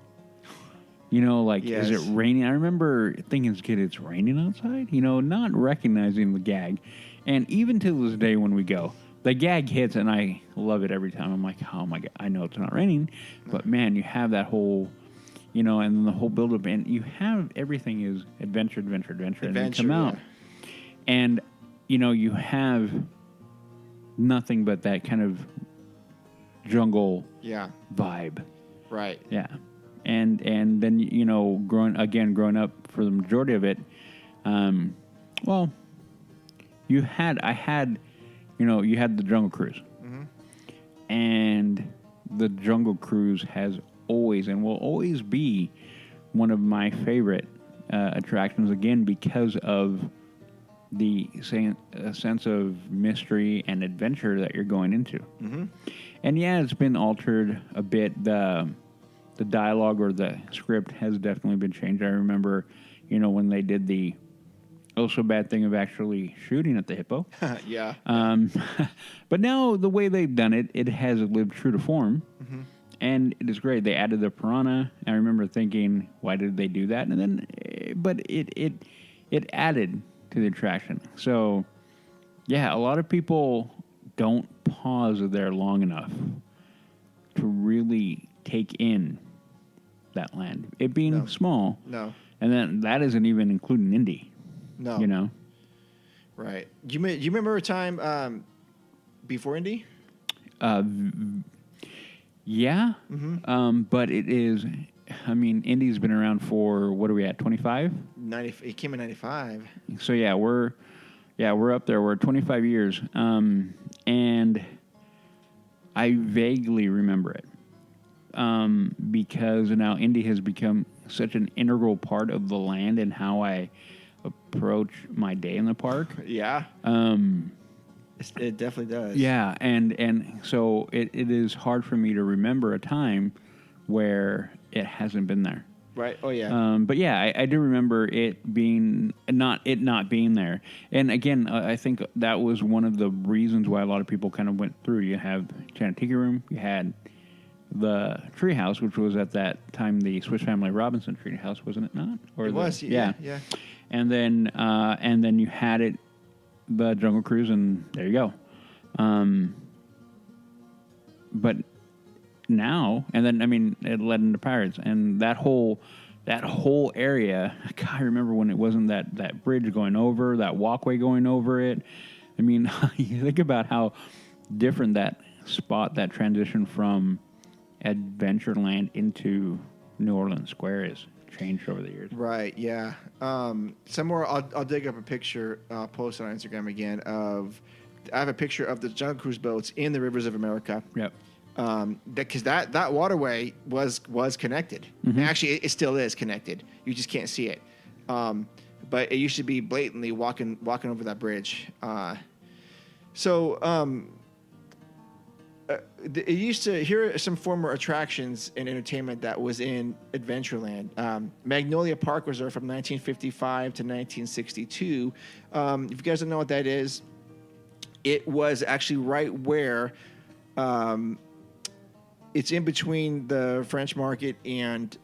Yes. Is it raining? I remember thinking as a kid, it's raining outside, not recognizing the gag. And even to this day when we go, the gag hits, and I love it every time. I'm like, oh my God, I know it's not raining. But man, you have that whole, and then the whole build-up, and you have everything is adventure. And you come out, and, you have nothing but that kind of jungle vibe. Right. Yeah. and then growing up for the majority of it, well, you had the Jungle Cruise, and the Jungle Cruise has always and will always be one of my favorite attractions, again, because of the sense of mystery and adventure that you're going into. And yeah, it's been altered a bit. The dialogue or the script has definitely been changed. I remember, when they did the so bad thing of actually shooting at the hippo. Yeah. But now the way they've done it, it has lived true to form. And it is great. They added the piranha. I remember thinking, why did they do that? And then, but it added to the attraction. So, yeah, a lot of people don't pause there long enough to really take in that land. It being small. No. And then that isn't even including Indy. No. Right. You remember a time before Indy? Yeah. But it is, Indy's been around for, what are we at, 25? It came in 95. So yeah, we're up there. We're 25 years. And I vaguely remember it. Because now Indy has become such an integral part of the land and how I approach my day in the park. Yeah. It definitely does. Yeah, and so it is hard for me to remember a time where it hasn't been there. Right. Oh yeah. But yeah, I do remember it not being there. And again, I think that was one of the reasons why a lot of people kind of went through. You have Chanatiki Room, you had the Treehouse, which was at that time the Swiss Family Robinson Treehouse, wasn't it not? Or it was. Yeah. And then you had the Jungle Cruise, and there you go. But now, and then it led into Pirates, and that whole area. God, I remember when it wasn't that bridge going over, that walkway going over it. You think about how different that transition from Adventureland into New Orleans Square is changed over the years. Right. Yeah. Somewhere I'll dig up a picture. I'll post it on Instagram again. I have a picture of the Jungle Cruise boats in the rivers of America. Yep. Because that waterway was connected. And actually, it still is connected. You just can't see it. But it used to be blatantly walking over that bridge. It used to. Here are some former attractions and entertainment that was in Adventureland. Magnolia Park was there from 1955 to 1962. If you guys don't know what that is, it was actually right where it's in between the French Market and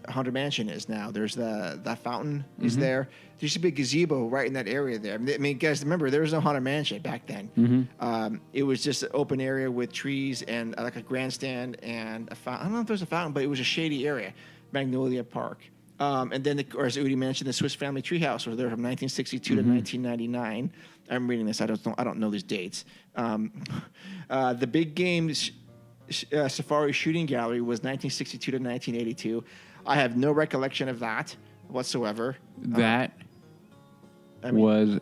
Haunted Mansion is now. There's that fountain is there. There used to be a gazebo right in that area there. Guys, remember, there was no Haunted Mansion back then. It was just an open area with trees and like a grandstand and a fountain. I don't know if there was a fountain, but it was a shady area, Magnolia Park. And then, as Udi mentioned, the Swiss Family Treehouse was there from 1962 to 1999. I'm reading this. I don't know these dates. The Big Games Safari Shooting Gallery was 1962 to 1982. I have no recollection of that whatsoever. That was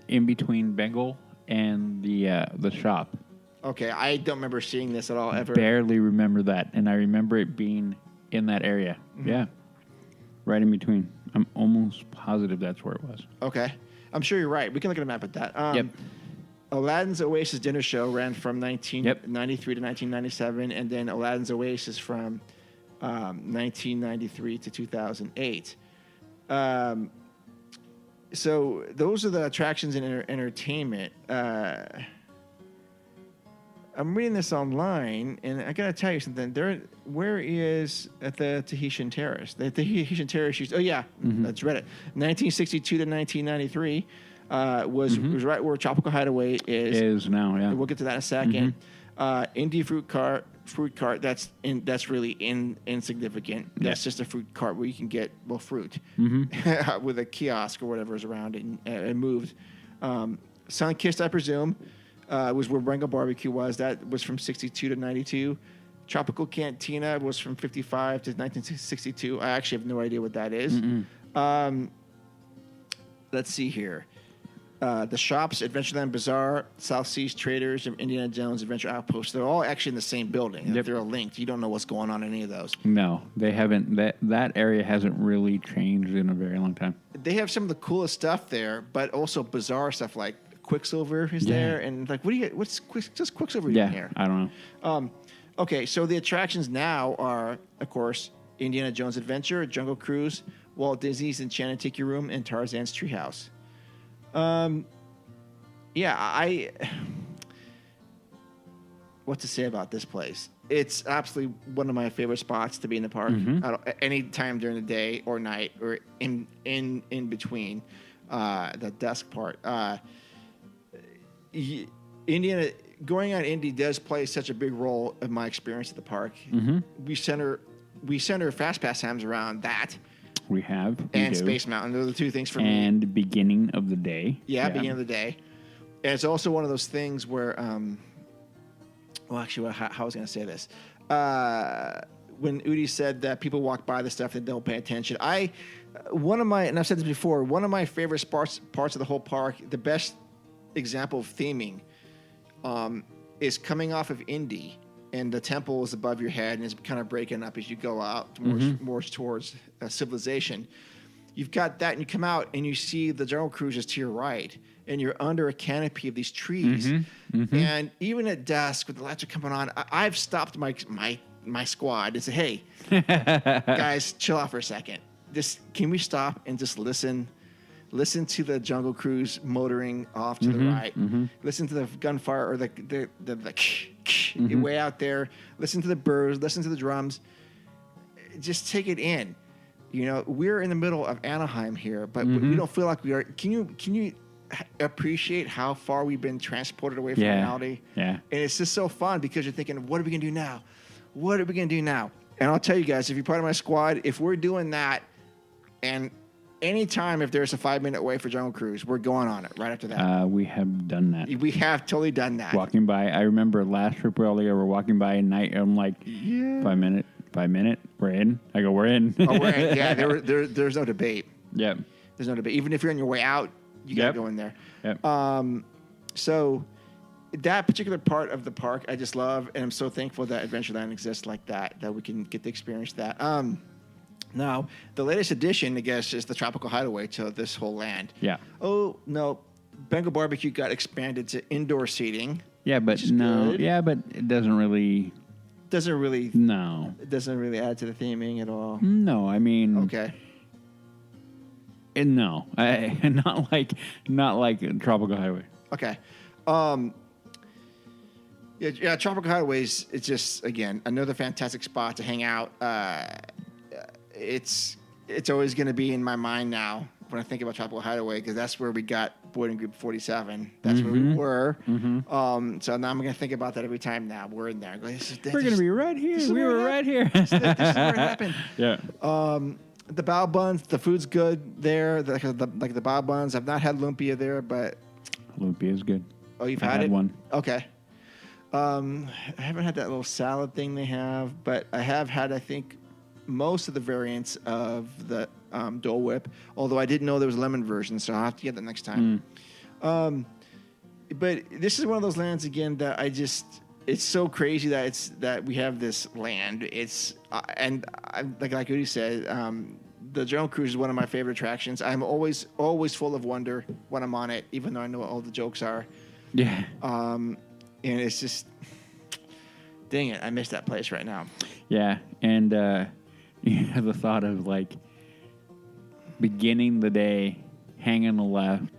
in between Bengal and the shop. Okay, I don't remember seeing this at all ever. Barely remember that, and I remember it being in that area. Yeah, right in between. I'm almost positive that's where it was. Okay, I'm sure you're right. We can look at a map at that. Yep. Aladdin's Oasis Dinner Show ran from 1993 to 1997, and then Aladdin's Oasis from 1993 to 2008. So those are the attractions in entertainment. I'm reading this online, and I got to tell you something. Where is at the Tahitian Terrace? The Tahitian Terrace used. Oh yeah, that's read it. 1962 to 1993. Was right where Tropical Hideaway is now. Yeah, we'll get to that in a second. Indie fruit cart. That's really insignificant. That's just a fruit cart where you can get fruit with a kiosk or whatever is around it and moved. Sunkissed, I presume, was where Rango Barbecue was. That was from 62 to 92. Tropical Cantina was from 55 to 1962. I actually have no idea what that is. Let's see here. The shops, Adventureland Bazaar, South Seas Traders, and Indiana Jones Adventure Outpost, they're all actually in the same building. Yep. They're all linked. You don't know what's going on in any of those. No, they haven't. That area hasn't really changed in a very long time. They have some of the coolest stuff there, but also bizarre stuff like Quicksilver is there. And like, what's Quicksilver doing here? I don't know. Okay, so the attractions now are, of course, Indiana Jones Adventure, Jungle Cruise, Walt Disney's Enchanted Tiki Room, and Tarzan's Treehouse. What to say about this place? It's absolutely one of my favorite spots to be in the park. Any time during the day or night or in between the dusk part. Indiana going on Indy does play such a big role in my experience at the park. We center Fast Pass times around that. We and Space Mountain. Those are the two things for me. And beginning of the day. Yeah, beginning of the day. And it's also one of those things where, how I was going to say this. When Udi said that people walk by the stuff and don't pay attention, and I've said this before, one of my favorite parts of the whole park, the best example of theming, is coming off of Indy. And the temple is above your head and it's kind of breaking up as you go out more towards civilization. You've got that, and you come out and you see the Jungle Cruise is to your right, and you're under a canopy of these trees. And even at dusk, when the lights are coming on, I've stopped my squad and said, "Hey, guys, chill out for a second. Can we stop and just listen? Listen to the Jungle Cruise motoring off to the right. Listen to the gunfire or the way out there. Listen to the birds. Listen to the drums. Just take it in. You know, we're in the middle of Anaheim here, but we don't feel like we are. Can you appreciate how far we've been transported away from reality? Yeah. And it's just so fun because you're thinking, what are we gonna do now? What are we gonna do now? And I'll tell you guys, if you're part of my squad, if we're doing that, and anytime if there's a 5-minute wait for Jungle Cruise, we're going on it right after that. We have done that. We have totally done that. Walking by, I remember last trip earlier, we're walking by at night, and I'm like, 5 minute, we're in. I go, we're in. Oh, we're in. Yeah, there's no debate. Yep. There's no debate. Even if you're on your way out, you got to go in there. Yep. So that particular part of the park, I just love, and I'm so thankful that Adventureland exists like that we can get to experience that. Now, the latest addition, I guess, is the Tropical Hideaway to this whole land. Yeah. Oh, no. Bengal Barbecue got expanded to indoor seating. Yeah, but no. Good. Yeah, but it doesn't really. No. It doesn't really add to the theming at all. No, I mean. Okay. No. Not like Tropical Hideaway. Okay. Yeah, Tropical Hideaways, it's just, again, another fantastic spot to hang out. It's always going to be in my mind now when I think about Tropical Hideaway, because that's where we got Boarding Group 47. That's where we were. So now I'm going to think about that every time now. We're in there. We're going to be right here. We were right here. This is where it happened. Yeah. The bao buns, the food's good there. The bao buns. I've not had lumpia there, but... Lumpia is good. Oh, you've had it? One. Okay. I haven't had that little salad thing they have, but I have had, I think, most of the variants of the Dole Whip, although I didn't know there was a lemon version, so I'll have to get that next time. But this is one of those lands, again, that it's so crazy that we have this land. It's like Udi said, the Jungle Cruise is one of my favorite attractions. I'm always full of wonder when I'm on it, even though I know what all the jokes are. Yeah. And it's just, dang it, I miss that place right now. Yeah, and you have the thought of like beginning the day, hanging a left,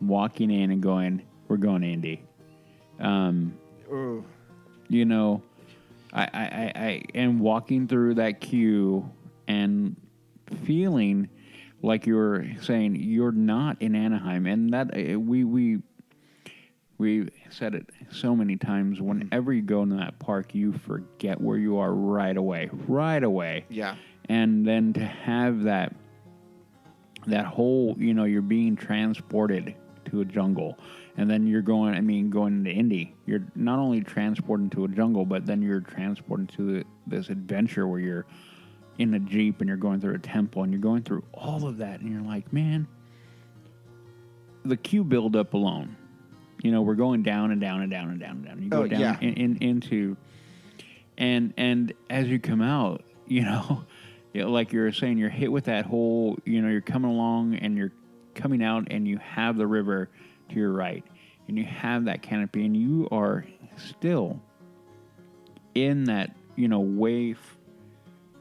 walking in and going, we're going to Indy. You know, I and walking through that queue and feeling like you were saying you're not in Anaheim, and that we said it so many times. Whenever you go into that park, you forget where you are right away. Yeah. And then to have that whole, you're being transported to a jungle, and then you're going into Indy. You're not only transported to a jungle, but then you're transported to this adventure where you're in a Jeep and you're going through a temple and you're going through all of that, and you're like, man, the queue buildup alone. We're going down and down and down and down and down. You go down into, and as you come out, like you were saying, you're hit with that whole, you're coming along and you're coming out and you have the river to your right and you have that canopy and you are still in that, way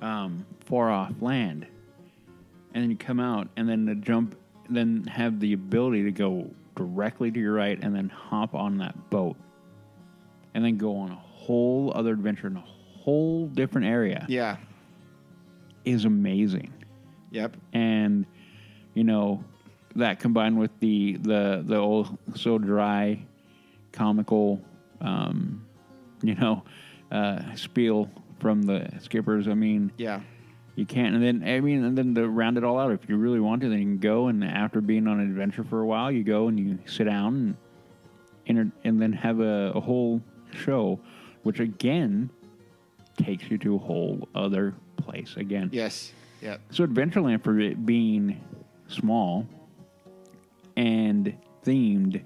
far off land. And then you come out and then have the ability to go directly to your right and then hop on that boat and then go on a whole other adventure in a whole different area. Yeah. Is amazing. Yep. And, that combined with the old so dry, comical, spiel from the skippers. Yeah. You can't, and then to round it all out, if you really want to, then you can go, and after being on an adventure for a while, you go and you sit down and then have a whole show, which again takes you to a whole other place again. Yes. Yep. So Adventureland, for it being small and themed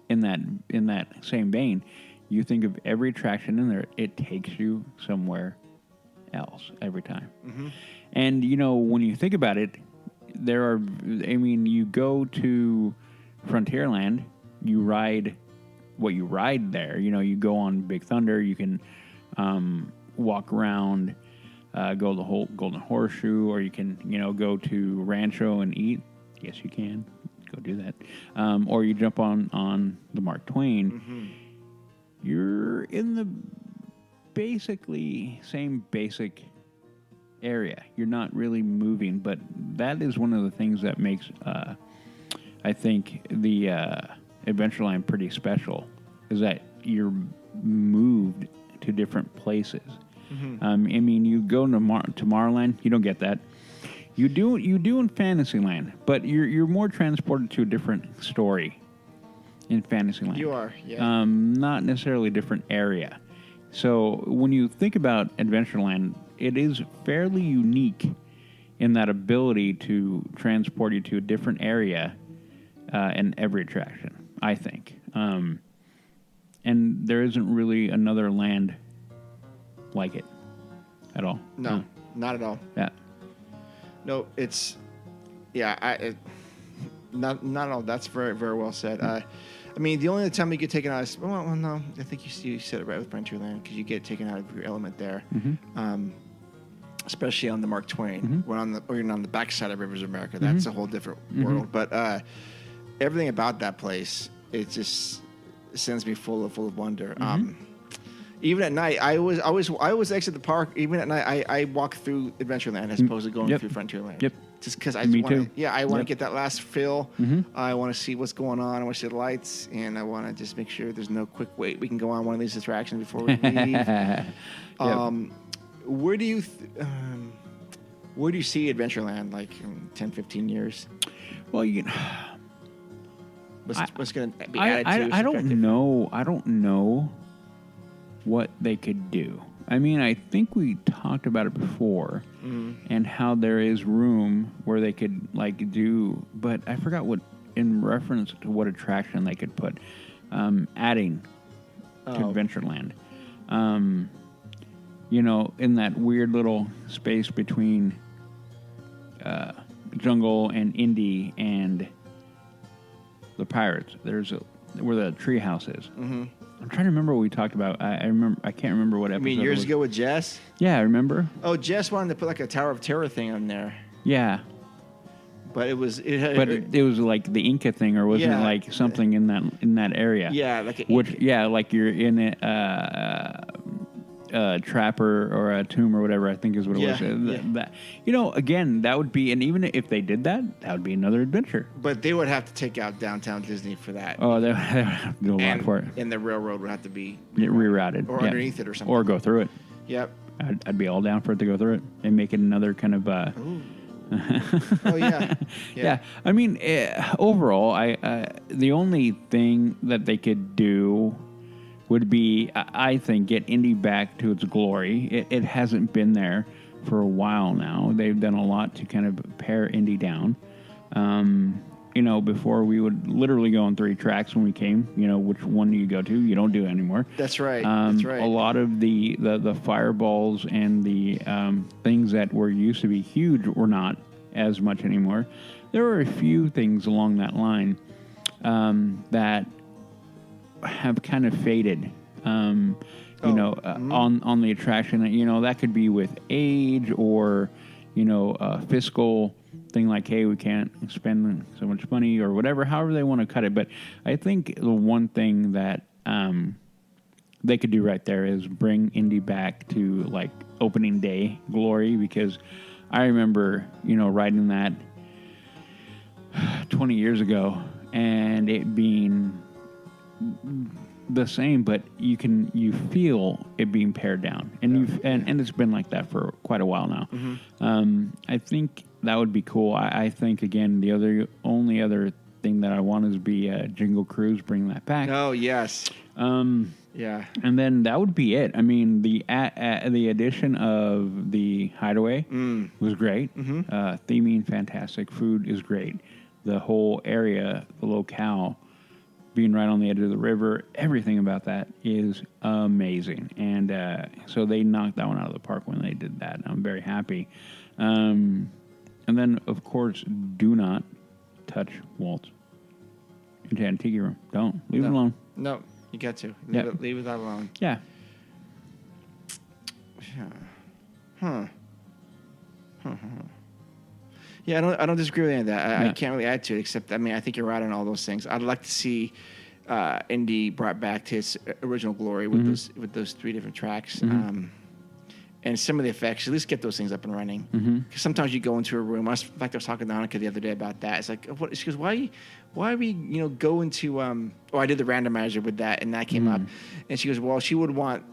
in that same vein, you think of every attraction in there, it takes you somewhere else every time. Mm-hmm. And, when you think about it, you go to Frontierland, you ride what you ride there. You go on Big Thunder, you can walk around, go to the whole Golden Horseshoe, or you can, go to Rancho and eat. Yes, you can. Go do that. Or you jump on the Mark Twain. Mm-hmm. You're in the basically same basic area. You're not really moving, but that is one of the things that makes, I think, the Adventureland pretty special, is that you're moved to different places. Mm-hmm. You go to Tomorrowland, you don't get that. You do in Fantasyland, but you're more transported to a different story in Fantasyland. You are, yeah. Not necessarily a different area. So when you think about Adventureland, it is fairly unique in that ability to transport you to a different area in every attraction, I think. And there isn't really another land like it at all. No, not at all. Yeah. No, it's... Yeah, not at all. That's very, very well said. The only time you get taken out is... Well, no, I think you said it right with Adventureland, because you get taken out of your element there. Mm-hmm. Especially on the Mark Twain. Mm-hmm. Or you're on the backside of Rivers of America. That's a whole different world. But everything about that place, it just sends me full of wonder. Mm-hmm. Even at night, I always exit the park. Even at night, I walk through Adventureland as opposed to going through Frontierland. Yep. Just because I want to. Yeah, I want to get that last fill. Mm-hmm. I want to see what's going on. I want to see the lights, and I want to just make sure there's no quick wait. We can go on one of these attractions before we leave. Where do you see Adventureland like in 10, 15 years? Well, what's going to be added to? I don't know. I don't know what they could do. I think we talked about it before, and how there is room where they could do, but I forgot what, in reference to what attraction they could put, adding to Adventureland. In that weird little space between Jungle and Indy and the Pirates, there's where the tree house is. Mm-hmm. I'm trying to remember what we talked about. I can't remember what episode. You mean years ago with Jess? Yeah, I remember. Oh, Jess wanted to put like a Tower of Terror thing on there. Yeah. But it was like the Inca thing, or wasn't it like something in that area? Yeah, like like you're in a trapper or a tomb or whatever, I think is what it was. That, again, that would be, and even if they did that would be another adventure. But they would have to take out Downtown Disney for that. Oh, they would have to do a lot for it. And the railroad would have to be rerouted. Or underneath it or something. Or go through it. Yep. I'd be all down for it to go through it and make it another kind of Oh yeah. Yeah. I mean, overall, the only thing that they could do would be, I think, get Indy back to its glory. It hasn't been there for a while now. They've done a lot to kind of pare Indy down. Before we would literally go on 3 tracks when we came. Which one do you go to? You don't do it anymore. That's right. That's right. A lot of the fireballs and the things that were used to be huge were not as much anymore. There were a few things along that line that have kind of faded. On the attraction. That could be with age or fiscal thing, like, hey, we can't spend so much money or whatever, however they want to cut it. But I think the one thing that they could do right there is bring Indy back to like opening day glory, because I remember riding that 20 years ago and it being the same, but you feel it being pared down, and and it's been like that for quite a while now. Mm-hmm. I think that would be cool. I think, again, the only other thing that I want is be Jingle Cruise, bring that back. Oh yes. Yeah. And then that would be it. I mean, the addition of the Hideaway was great. Mm-hmm. Theming, fantastic. Food is great. The whole area, the locale, being right on the edge of the river, everything about that is amazing. And so they knocked that one out of the park when they did that. I'm very happy. And then, of course, do not touch Walt's Enchanted Tiki Room. Don't. Leave it alone. No, you got to. Leave it that alone. Yeah. Huh. Yeah, I don't disagree with any of that. I can't really add to it, except, I think you're right on all those things. I'd like to see Indy brought back to its original glory with those 3 different tracks. And some of the effects, at least get those things up and running. Because sometimes you go into a room. I was talking to Annika the other day about that. It's like, what? She goes, why we go into I did the randomizer with that, and that came up. And she goes, well, she would want,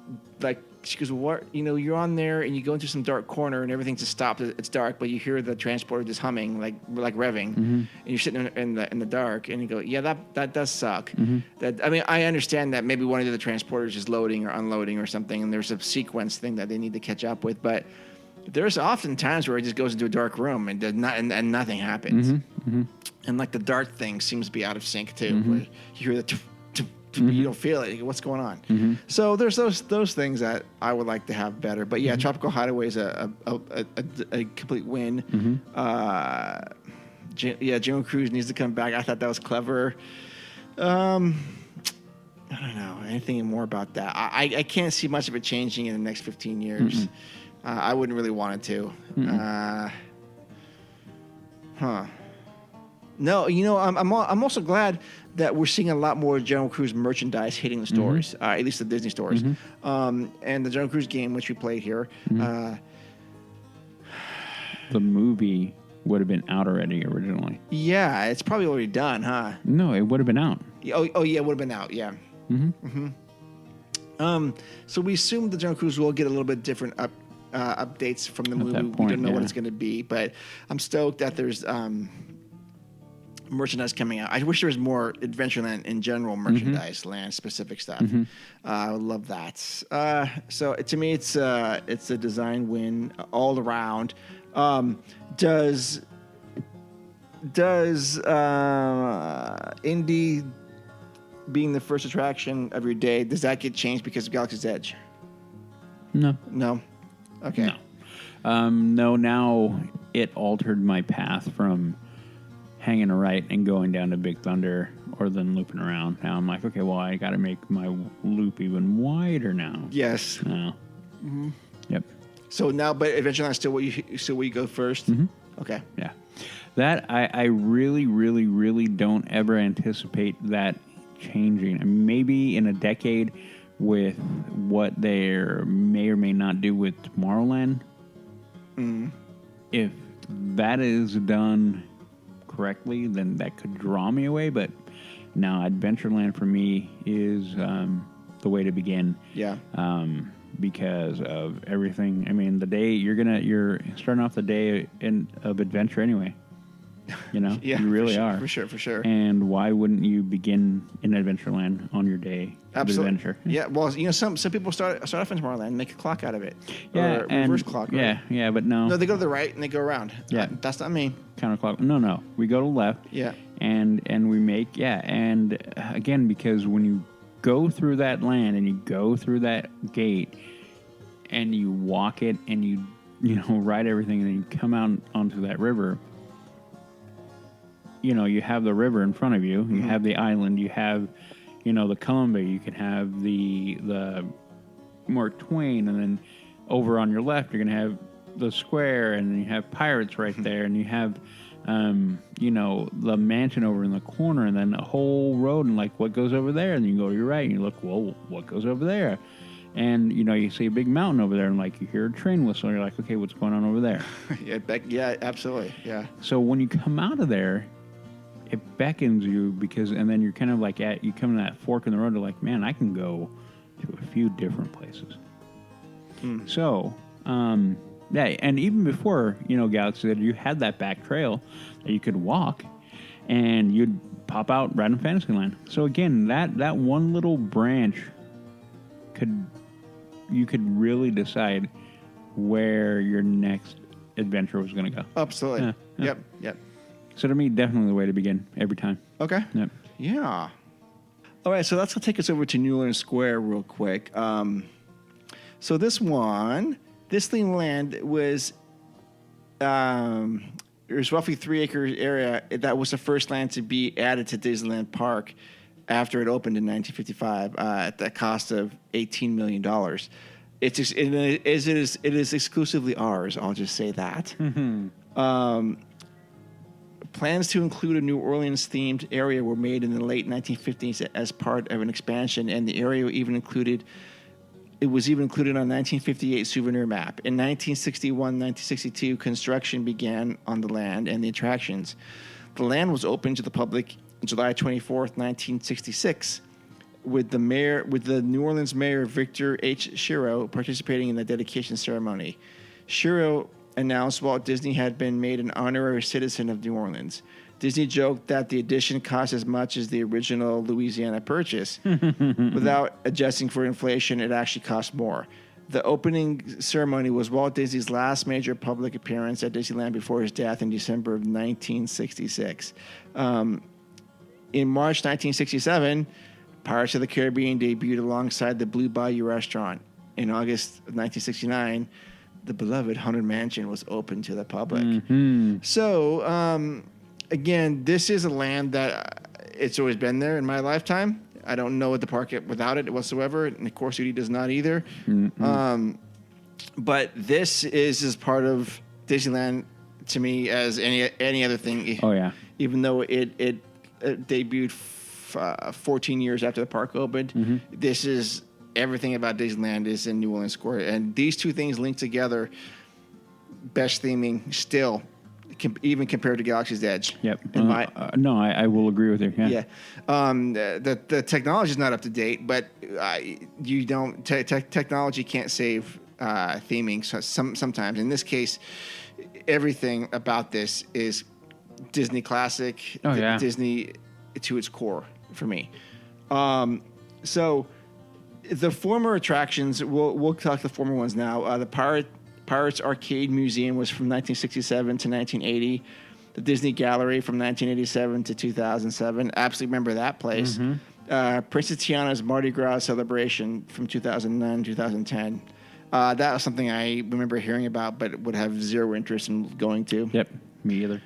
like, she goes, what? You're on there and you go into some dark corner and everything's just stopped. It's dark, but you hear the transporter just humming, like revving, and you're sitting in the dark, and you go, yeah, that does suck. I understand that maybe one of the transporters is loading or unloading or something, and there's a sequence thing that they need to catch up with, but there's often times where it just goes into a dark room and and nothing happens. And like the dart thing seems to be out of sync too. Where you hear the you don't feel it. What's going on? So there's those things that I would like to have better. But yeah, Tropical Hideaway is a complete win. Jingle Cruise needs to come back. I thought that was clever. I don't know anything more about that. I can't see much of it changing in the next 15 years. I wouldn't really want it to. No, I'm also glad that we're seeing a lot more Jungle Cruise merchandise hitting the stores, at least the Disney stores. And the Jungle Cruise game, which we played here. The movie would have been out already originally. Yeah, it's probably already done, huh? No, it would have been out. Oh yeah, it would have been out, yeah. So we assume the Jungle Cruise will get a little bit different updates from the movie. We don't know what it's going to be, but I'm stoked that there's merchandise coming out. I wish there was more Adventureland in general merchandise, land specific stuff. I would love that. So to me, it's a design win all around. Does Indy being the first attraction of your day, does that get changed because of Galaxy's Edge? No. Okay. No. Now it altered my path from hanging a right and going down to Big Thunder, or then looping around. Now I'm like, okay, well, I got to make my loop even wider now. Yes. No. Yep. So now, but Adventureland still where you go first. Okay. Yeah. That I really, really, really don't ever anticipate that changing. And maybe in a decade, with what they may or may not do with Tomorrowland, if that is done correctly, then that could draw me away. But now Adventureland for me is the way to begin. Yeah. because of everything. I mean, the day you're starting off the day of adventure anyway. You know, Yeah, you really for sure, are. for sure. And why wouldn't you begin in Adventureland on your day Absolutely. of adventure? Yeah. Well, some people start off in Tomorrowland and make a clock out of it. Yeah, Or and reverse clock. Right? yeah, but no. No, they go to the right and they go around. Yeah. That's not me. Counterclock. No. We go to the left. Yeah. And we make and again, because when you go through that land and you go through that gate and you walk it and you ride everything and then you come out onto that river. You know, you have the river in front of you. You have the island. You have, the Columbia. You can have the Mark Twain, and then over on your left, you're gonna have the square, and then you have pirates right there, and you have, the mansion over in the corner, and then a whole road, and like what goes over there, and you go to your right, and you look, whoa, what goes over there? And you see a big mountain over there, and like you hear a train whistle, and you're like, okay, what's going on over there? Yeah, absolutely. Yeah. So when you come out of there, it beckons you and then you're kind of like you come to that fork in the road. You're like, man, I can go to a few different places. So, yeah, and even before Galaxy Edge, you had that back trail that you could walk, and you'd pop out right in Fantasyland. So again, that one little branch you could really decide where your next adventure was going to go. Absolutely. Yeah. Yep. So to me, definitely the way to begin every time. Okay. Yep. Yeah. All right, so that's going to take us over to New Orleans Square real quick. So this Disneyland was it was roughly 3-acre area. That was the first land to be added to Disneyland Park after it opened in 1955 at the cost of $18 million. It is exclusively ours. I'll just say that. Plans to include a New Orleans-themed area were made in the late 1950s as part of an expansion, and the area was even included on 1958 souvenir map. In 1961-1962, construction began on the land and the attractions. The land was opened to the public July 24th, 1966, with the New Orleans mayor Victor H. Shiro participating in the dedication ceremony. Shiro announced Walt Disney had been made an honorary citizen of New Orleans. Disney joked that the addition cost as much as the original Louisiana purchase. Without adjusting for inflation, it actually cost more. The opening ceremony was Walt Disney's last major public appearance at Disneyland before his death in December of 1966. In March 1967, Pirates of the Caribbean debuted alongside the Blue Bayou Restaurant. In August of 1969, the beloved Haunted Mansion was open to the public. So, again, this is a land that it's always been there in my lifetime. I don't know what the park without it whatsoever, and of course, Udi does not either. But this is as part of Disneyland to me as any other thing. Oh yeah. Even though it debuted 14 years after the park opened, this is. Everything about Disneyland is in New Orleans Square. And these two things linked together, best theming still, even compared to Galaxy's Edge. Yep. No, I will agree with you. Yeah. The technology is not up to date, but technology can't save theming sometimes. In this case, everything about this is Disney classic, Disney to its core for me. So... The former attractions, we'll talk the former ones now. The Pirates Arcade Museum was from 1967 to 1980. The Disney Gallery from 1987 to 2007. Absolutely remember that place. Princess Tiana's Mardi Gras celebration from 2009 to 2010. That was something I remember hearing about, but would have zero interest in going to. Yep, me either.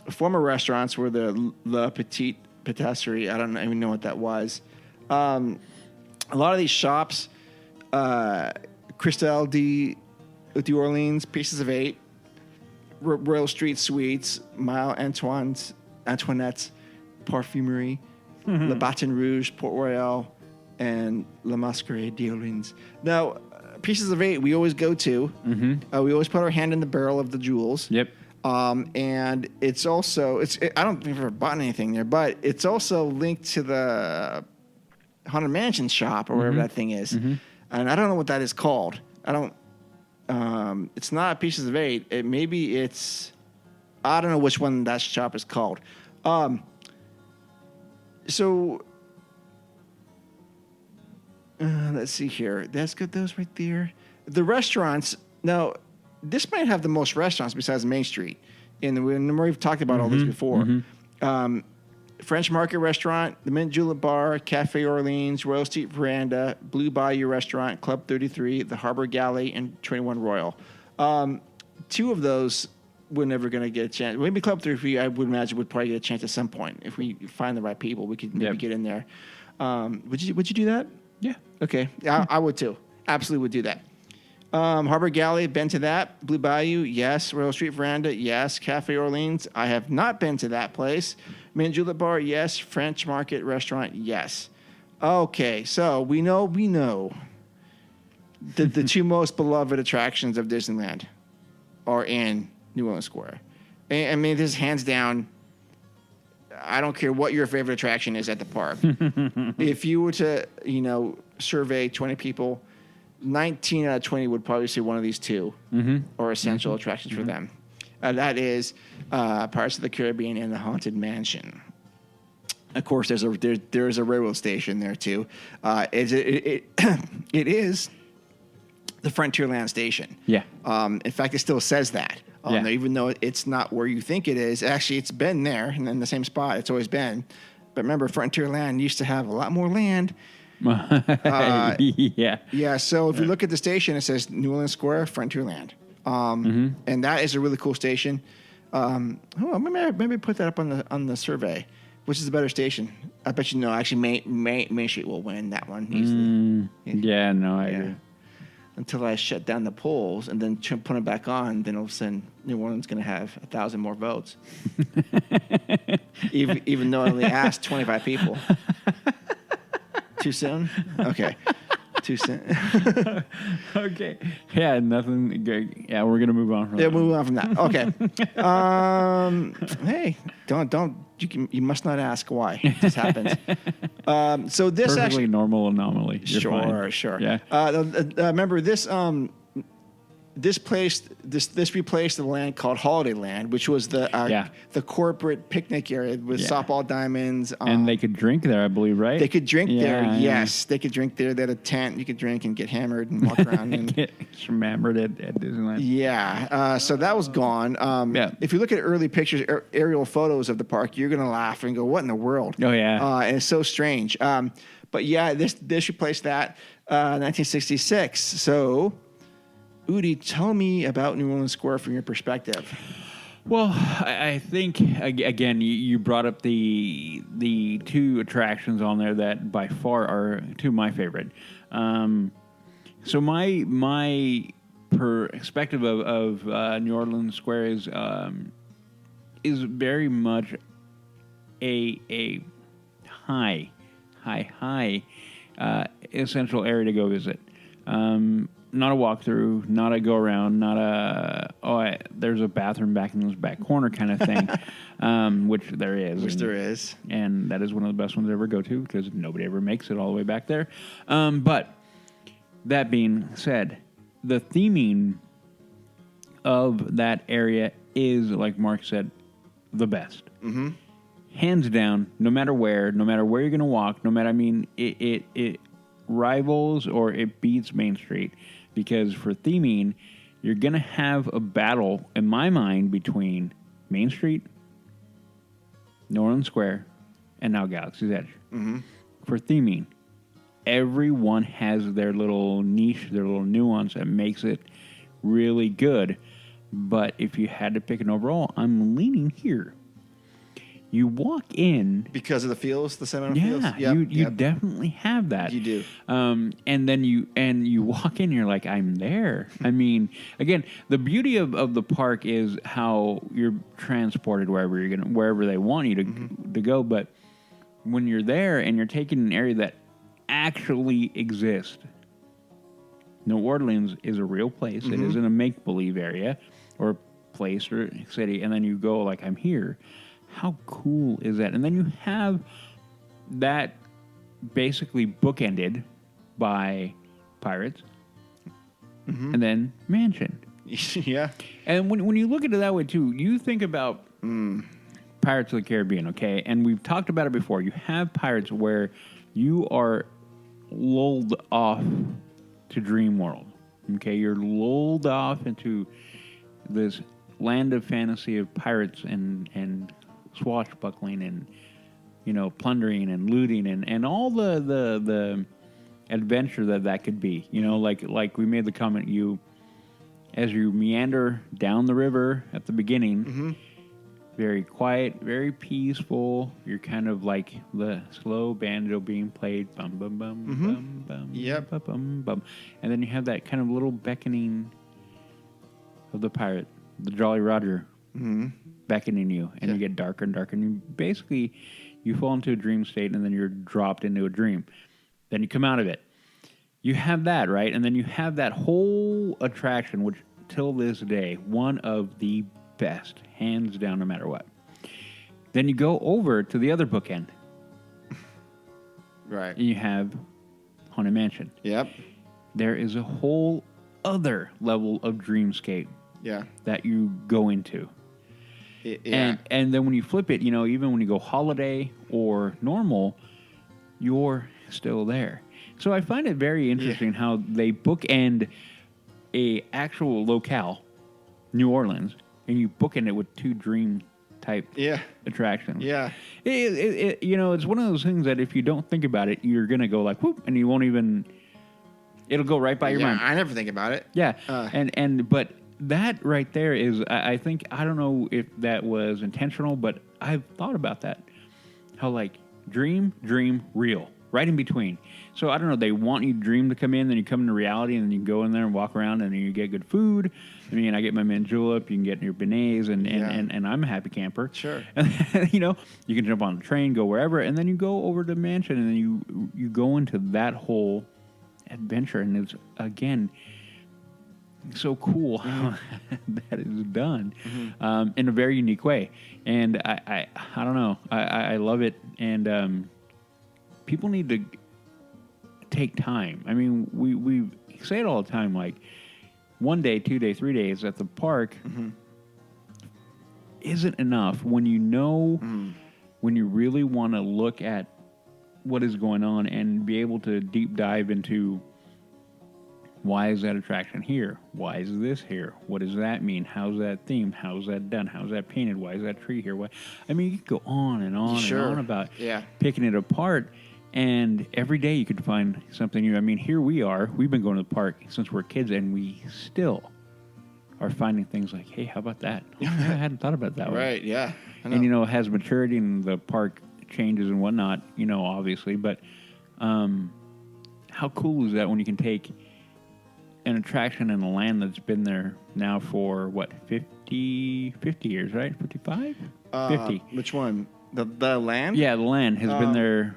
Former restaurants were the La Petite Patisserie. I don't even know what that was. A lot of these shops, Cristal d'Orleans, Pieces of 8, Royal Street Sweets, Mile Antoinette's Parfumerie, Le Baton Rouge, Port Royal, and La Masquerade d'Orleans. Now, Pieces of 8 we always go to. We always put our hand in the barrel of the jewels. Yep. And it's also, I don't think I've ever bought anything there, but it's also linked to the Haunted Mansion shop or wherever that thing is. and I don't know what that is called. I don't. It's not Pieces of 8. I don't know which one that shop is called. So let's see here. That's good. Those right there. The restaurants. Now, this might have the most restaurants besides Main Street. And we've talked about all this before. French Market Restaurant, the Mint Julep Bar, Cafe Orleans, Royal Street Veranda, Blue Bayou Restaurant, Club 33, the Harbor Galley, and 21 Royal. 2 of those we're never going to get a chance. Maybe Club 33, I would imagine, would probably get a chance at some point. If we find the right people, we could maybe get in there. Would you do that? Yeah. Okay. I would too. Absolutely would do that. Harbor Galley, been to that. Blue Bayou, yes. Royal Street Veranda, yes. Cafe Orleans, I have not been to that place. Mint Julep Bar, yes. French Market Restaurant, yes. Okay, so we know the 2 most beloved attractions of Disneyland are in New Orleans Square. And, I mean, this is hands down. I don't care what your favorite attraction is at the park. If you were to, survey 20 people, 19 out of 20 would probably say one of these 2 are essential attractions for them. That is Pirates of the Caribbean and the Haunted Mansion. Of course, there's a railroad station there too. It is the Frontierland station. Yeah. In fact, it still says that. Even though it's not where you think it is. Actually, it's been there and in the same spot. It's always been. But remember, Frontierland used to have a lot more land. Yeah. So if you look at the station, it says New Orleans Square, Frontierland. And that is a really cool station. Maybe put that up on the survey. Which is the better station? I bet you know. Actually, Main Street will win that one easily. I agree. Until I shut down the polls and then put them back on, then all of a sudden New Orleans going to have 1,000 more votes. even though I only asked 25 people. Too soon? Okay. Too soon. Okay. Yeah, nothing. Yeah, we're gonna move on from that. Yeah, move on from that. Okay. Hey, don't. You must not ask why this happens. So this perfectly actually normal anomaly. You're Sure. Yeah. Remember this. This replaced the land called Holiday Land, which was the corporate picnic area with softball diamonds. And they could drink there, I believe, right? They could drink there. Yes, they could drink there. They had a tent. You could drink and get hammered and walk around and get hammered at Disneyland. Yeah. So that was gone. If you look at early pictures, aerial photos of the park, you're gonna laugh and go, "What in the world?" Oh yeah. And it's so strange. But yeah, this replaced that 1966. So. Udi, tell me about New Orleans Square from your perspective. Well, I think, again, you brought up the 2 attractions on there that by far are 2 of my favorite. So my perspective of New Orleans Square is very much a high essential area to go visit. Not a walkthrough, not a go around, not there's a bathroom back in this back corner kind of thing, which there is. And that is one of the best ones to ever go to because nobody ever makes it all the way back there. But that being said, the theming of that area is, like Mark said, the best. Mm-hmm. Hands down, no matter where you're going to walk, it rivals or it beats Main Street. Because for theming, you're going to have a battle, in my mind, between Main Street, New Orleans Square, and now Galaxy's Edge. Mm-hmm. For theming, everyone has their little niche, their little nuance that makes it really good. But if you had to pick an overall, I'm leaning here. You walk in because of the feels, the sentimental feels. Yeah, you definitely have that. You do. And then you walk in, you're like, I'm there. I mean, again, the beauty of the park is how you're transported wherever they want you to go. But when you're there and you're taking an area that actually exists, New Orleans is a real place. Mm-hmm. It isn't a make-believe area or place or city. And then you go like, I'm here. How cool is that? And then you have that basically bookended by Pirates, and then Mansion. Yeah. And when you look at it that way, too, you think about Pirates of the Caribbean, okay? And we've talked about it before. You have pirates where you are lulled off to Dream World, okay? You're lulled off into this land of fantasy of pirates and swashbuckling and, you know, plundering and looting and all the adventure that could be. You know, like we made the comment, as you meander down the river at the beginning, very quiet, very peaceful. You're kind of like the slow banjo being played, bum bum bum bum bum, Yep. bum bum bum, and then you have that kind of little beckoning of the pirate, the Jolly Roger, beckoning you, and you get darker and darker, and you fall into a dream state, and then you're dropped into a dream. Then you come out of it. You have that, right? And then you have that whole attraction, which till this day, one of the best, hands down, no matter what. Then you go over to the other bookend. Right. And you have Haunted Mansion. Yep. There is a whole other level of dreamscape Yeah. that you go into. Yeah. And then when you flip it, you know, even when you go holiday or normal, you're still there. So I find it very interesting how they bookend a actual locale, New Orleans, and you bookend it with two dream type attractions. Yeah. It you know, it's one of those things that if you don't think about it, you're gonna go like whoop, and you won't even. It'll go right by your mind. I never think about it. Yeah, but that right there is, I think, I don't know if that was intentional, but I've thought about that. How like dream, real, right in between. So I don't know, they want you to dream to come in, then you come into reality, and then you go in there and walk around, and then you get good food. I mean, I get my mint julep, you can get your beignets, and I'm a happy camper. Sure. You know, you can jump on the train, go wherever, and then you go over to the mansion, and then you go into that whole adventure, and it's, again, so cool how that is done in a very unique way. And I don't know, I love it, and people need to take time. I mean, we say it all the time, like 1 day, 2 day, 3 days at the park isn't enough when you know, when you really want to look at what is going on and be able to deep dive into why is that attraction here? Why is this here? What does that mean? How's that themed? How's that done? How's that painted? Why is that tree here? Why? I mean, you could go on and on and on about picking it apart. And every day you could find something new. I mean, here we are. We've been going to the park since we're kids, and we still are finding things like, hey, how about that? Oh, I hadn't thought about that way. Right, yeah. And, you know, it has maturity and the park changes and whatnot, you know, obviously. But how cool is that when you can take an attraction in a land that's been there now for, what, 50 years, right? 55? 50. Which one? The land? Yeah, the land has been there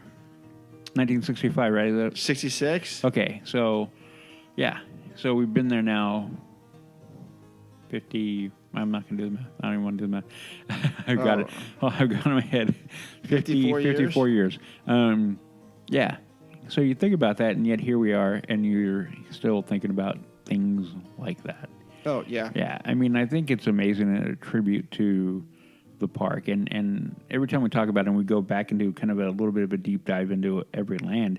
1965, right? Is that 66? Okay, so, yeah. So we've been there now 50... I'm not going to do the math. I don't even want to do the math. I've got it. Oh, I've got it in my head. 54 years. Yeah. So you think about that, and yet here we are, and you're still thinking about things like that. Oh, yeah. Yeah. I mean, I think it's amazing and a tribute to the park. And every time we talk about it, and we go back into kind of a little bit of a deep dive into every land,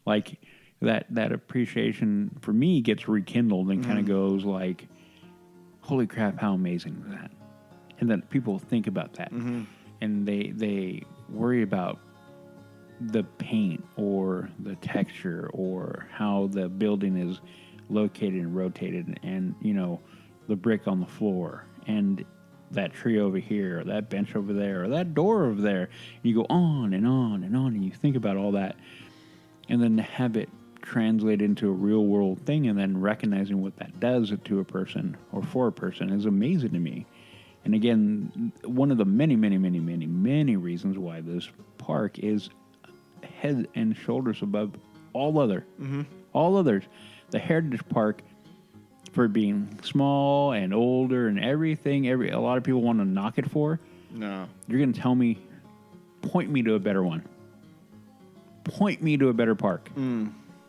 like that appreciation for me gets rekindled and kind of goes like, holy crap, how amazing is that? And then people think about that. And they worry about the paint or the texture or how the building is located and rotated and, you know, the brick on the floor and that tree over here or that bench over there or that door over there. And you go on and on and on and you think about all that. And then to have it translate into a real world thing and then recognizing what that does to a person or for a person is amazing to me. And again, one of the many reasons why this park is head and shoulders above all others. The Heritage Park, for being small and older and everything, a lot of people want to knock it for. No. You're going to tell me, point me to a better one. Point me to a better park.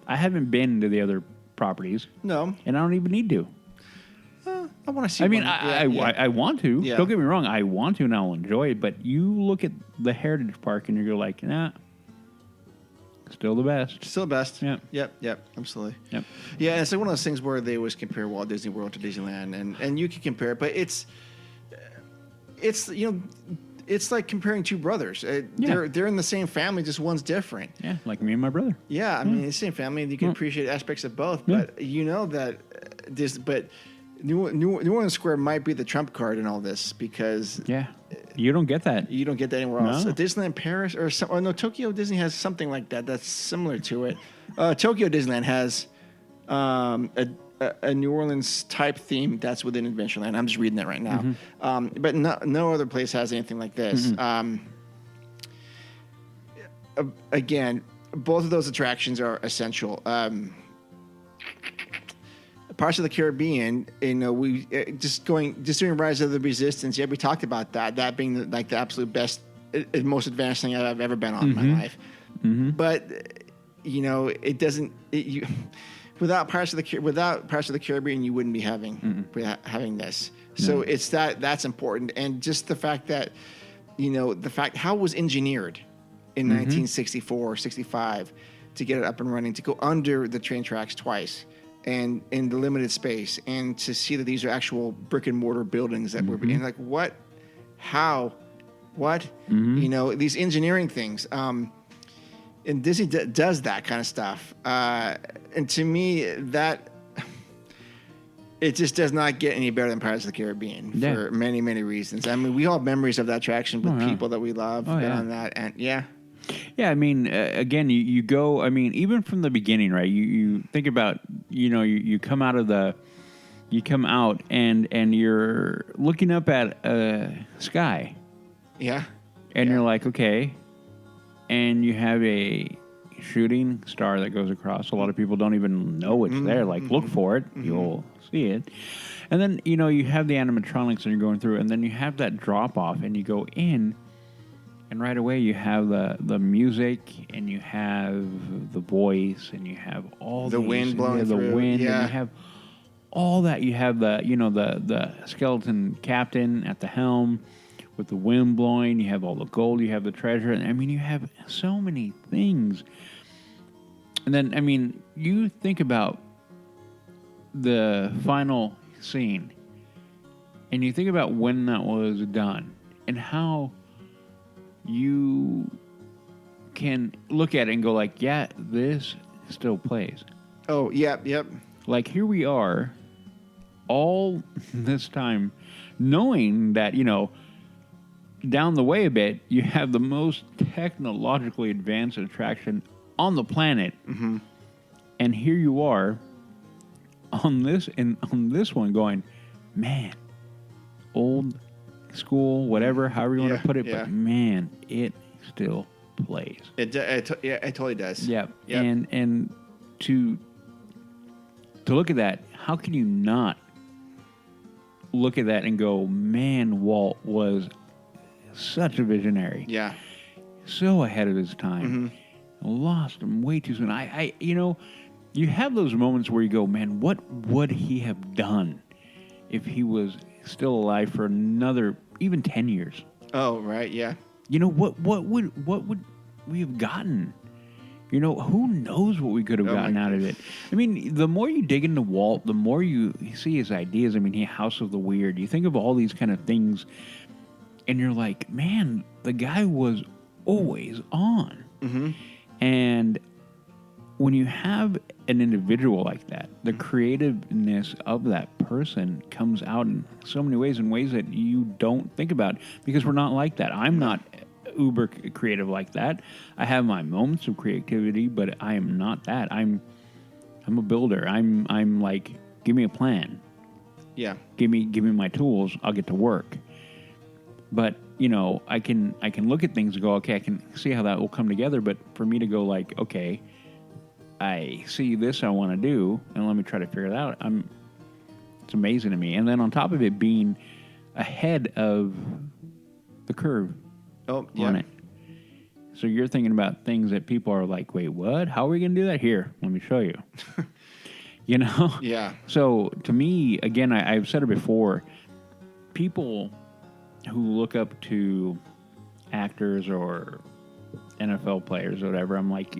I haven't been to the other properties. No. And I don't even need to. I want to see. I mean, one. I want to. Yeah. Don't get me wrong. I want to, and I'll enjoy it. But you look at the Heritage Park, and you go like, nah, still the best. Still the best. Yep. Yep. Absolutely. Yep. Yeah, and it's like one of those things where they always compare Walt Disney World to Disneyland, and you can compare it, but it's it's like comparing two brothers. They're in the same family, just one's different. Yeah, like me and my brother. Yeah, I mean, it's the same family, and you can appreciate aspects of both. But you know that New Orleans Square might be the trump card in all this because you don't get that. You don't get that anywhere else. No. Disneyland Paris or no, Tokyo Disney has something like that that's similar to it. Tokyo Disneyland has a New Orleans type theme that's within Adventureland. I'm just reading that right now. But no other place has anything like this. Again, both of those attractions are essential. Parts of the Caribbean, we doing Rise of the Resistance. Yeah, we talked about that being like the absolute best, most advanced thing I've ever been on in my life. But it doesn't. Without Parts of the Caribbean, you wouldn't be having this. So it's that's important, and just the fact that how it was engineered in 1964, 65 to get it up and running, to go under the train tracks twice. And in the limited space, and to see that these are actual brick and mortar buildings that were being like, what, how, what, these engineering things. And Disney does that kind of stuff. And to me, that it just does not get any better than Pirates of the Caribbean for many, many reasons. I mean, we all have memories of that attraction with people that we love on that, and Yeah, I mean, again, you go. I mean, even from the beginning, right? You think about, you come out and you're looking up at sky. Yeah. And you're like, okay, and you have a shooting star that goes across. A lot of people don't even know it's there. Like, look for it, you'll see it. And then you have the animatronics, and you're going through, and then you have that drop off, and you go in. And right away, you have the music, and you have the voice, and you have all the wind blowing through. The wind, and you have all that. You have the skeleton captain at the helm with the wind blowing. You have all the gold. You have the treasure. And I mean, you have so many things. And then, I mean, you think about the final scene, and you think about when that was done, and how you can look at it and go like, yeah, this still plays. Oh, yep. Like, here we are all this time knowing that, down the way a bit, you have the most technologically advanced attraction on the planet. And here you are on this one going, man, old school, whatever, however you want to put it, but man, it still plays. It totally does. Yeah, and to look at that, how can you not look at that and go, man, Walt was such a visionary. Yeah, so ahead of his time. Lost him way too soon. I you have those moments where you go, man, what would he have done if he was still alive for another even 10 years? Oh, right, yeah. What would we have gotten? Who knows what we could have gotten out of it? I mean, the more you dig into Walt, the more you see his ideas. I mean, House of the Weird. You think of all these kind of things, and you're like, man, the guy was always on. And when you have an individual like that, the creativeness of that person comes out in so many ways, in ways that you don't think about, because we're not like that. I'm not uber creative like that. I have my moments of creativity, but I am not that. I'm a builder. I'm like, give me a plan. Yeah. Give me my tools. I'll get to work. But I can look at things and go, okay, I can see how that will come together. But for me to go like, okay, I see this I want to do, and let me try to figure it out. It's amazing to me. And then on top of it, being ahead of the curve on it. So you're thinking about things that people are like, wait, what? How are we going to do that? Here, let me show you. You know? Yeah. So to me, again, I've said it before, people who look up to actors or NFL players or whatever, I'm like,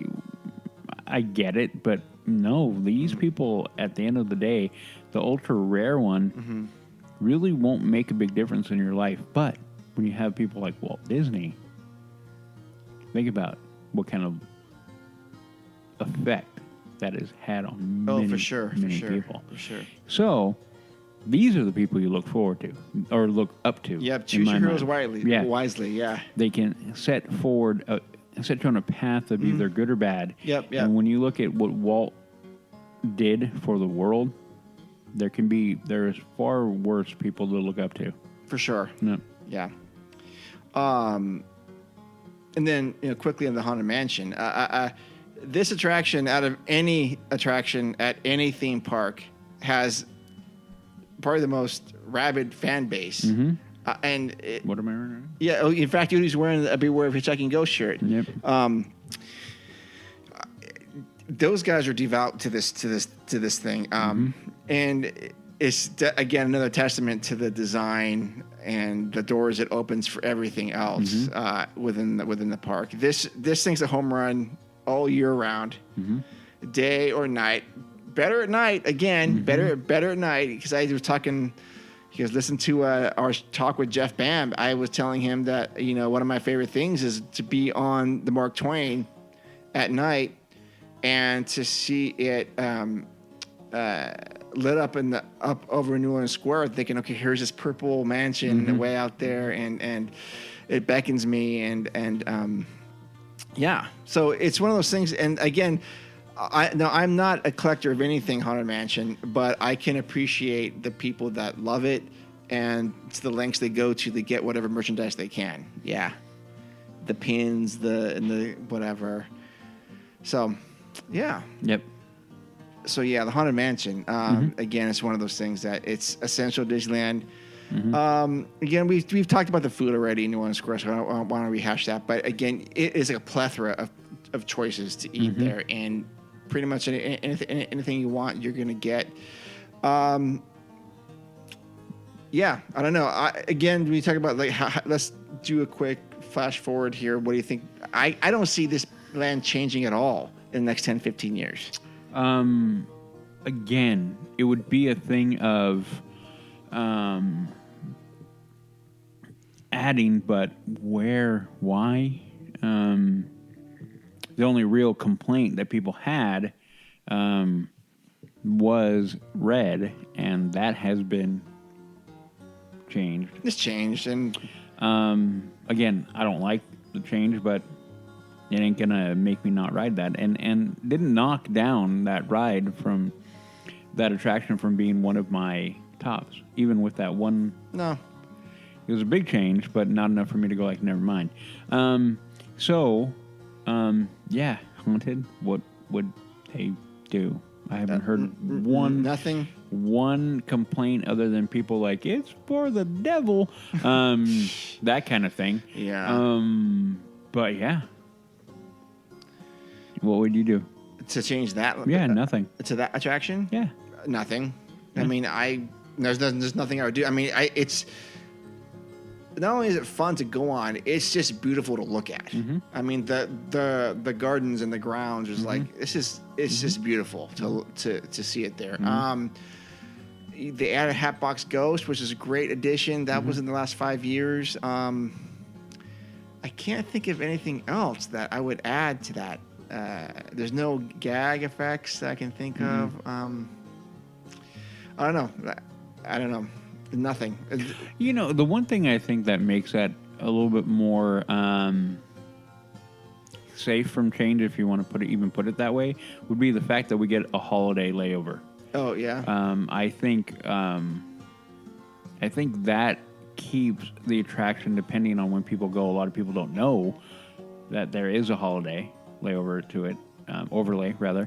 I get it, but no, these people, at the end of the day, the ultra rare one really won't make a big difference in your life. But when you have people like Walt Disney, think about what kind of effect that has had on many, people. For sure. So these are the people you look forward to or look up to. Yep, choose your heroes wisely. Yeah. They can set you on a path of either good or bad. Yep. And when you look at what Walt did for the world, there's far worse people to look up to. For sure. Yep. Yeah. And then, quickly on the Haunted Mansion, this attraction, out of any attraction at any theme park, has probably the most rabid fan base. And what am I wearing? Yeah. Oh, in fact, he's wearing a Beware of Hitchhiking Ghost shirt. Yep. Those guys are devout to this thing, and it's again another testament to the design and the doors it opens for everything else within the park. This thing's a home run all year round, day or night. Better at night again. Better at night, because I was talking. He goes, listen to our talk with Jeff Bam. I was telling him that one of my favorite things is to be on the Mark Twain at night and to see it lit up up over New Orleans Square, thinking, okay, here's this purple mansion way out there, and it beckons me, and yeah. So it's one of those things. And again, I'm not a collector of anything Haunted Mansion, but I can appreciate the people that love it and to the lengths they go to get whatever merchandise they can. Yeah, the pins, the whatever. So, yeah. Yep. So yeah, the Haunted Mansion. Again, it's one of those things that it's essential Disneyland. Again, we've talked about the food already in New Orleans Square, so I don't want to rehash that. But again, it is a plethora of choices to eat there, and pretty much anything you want, you're going to get. Yeah, I don't know. Again, when you talk about let's do a quick flash forward here. What do you think? I don't see this land changing at all in the next 10, 15 years. Again, it would be a thing of adding, but where, why? The only real complaint that people had was red, and that has been changed. It's changed, and again, I don't like the change, but it ain't gonna make me not ride that. And didn't knock down that ride from that attraction from being one of my tops, even with that one. No, it was a big change, but not enough for me to go like, never mind. Yeah, Haunted. What would they do? I haven't heard one complaint other than people like, it's for the devil, that kind of thing. Yeah. But yeah, what would you do to change that? Yeah, nothing. To that attraction? Yeah, nothing. Yeah. I mean, there's nothing I would do. I mean, it's not only is it fun to go on, it's just beautiful to look at. I mean, the gardens and the grounds is like it's just beautiful to see it there. They added Hatbox Ghost, which is a great addition. That was in the last 5 years. I can't think of anything else that I would add to that. There's no gag effects that I can think of. I don't know. Nothing. The one thing I think that makes that a little bit more safe from change, if you want to put it that way, would be the fact that we get a holiday layover. Oh yeah. I think that keeps the attraction, depending on when people go. A lot of people don't know that there is a holiday layover to it, overlay rather.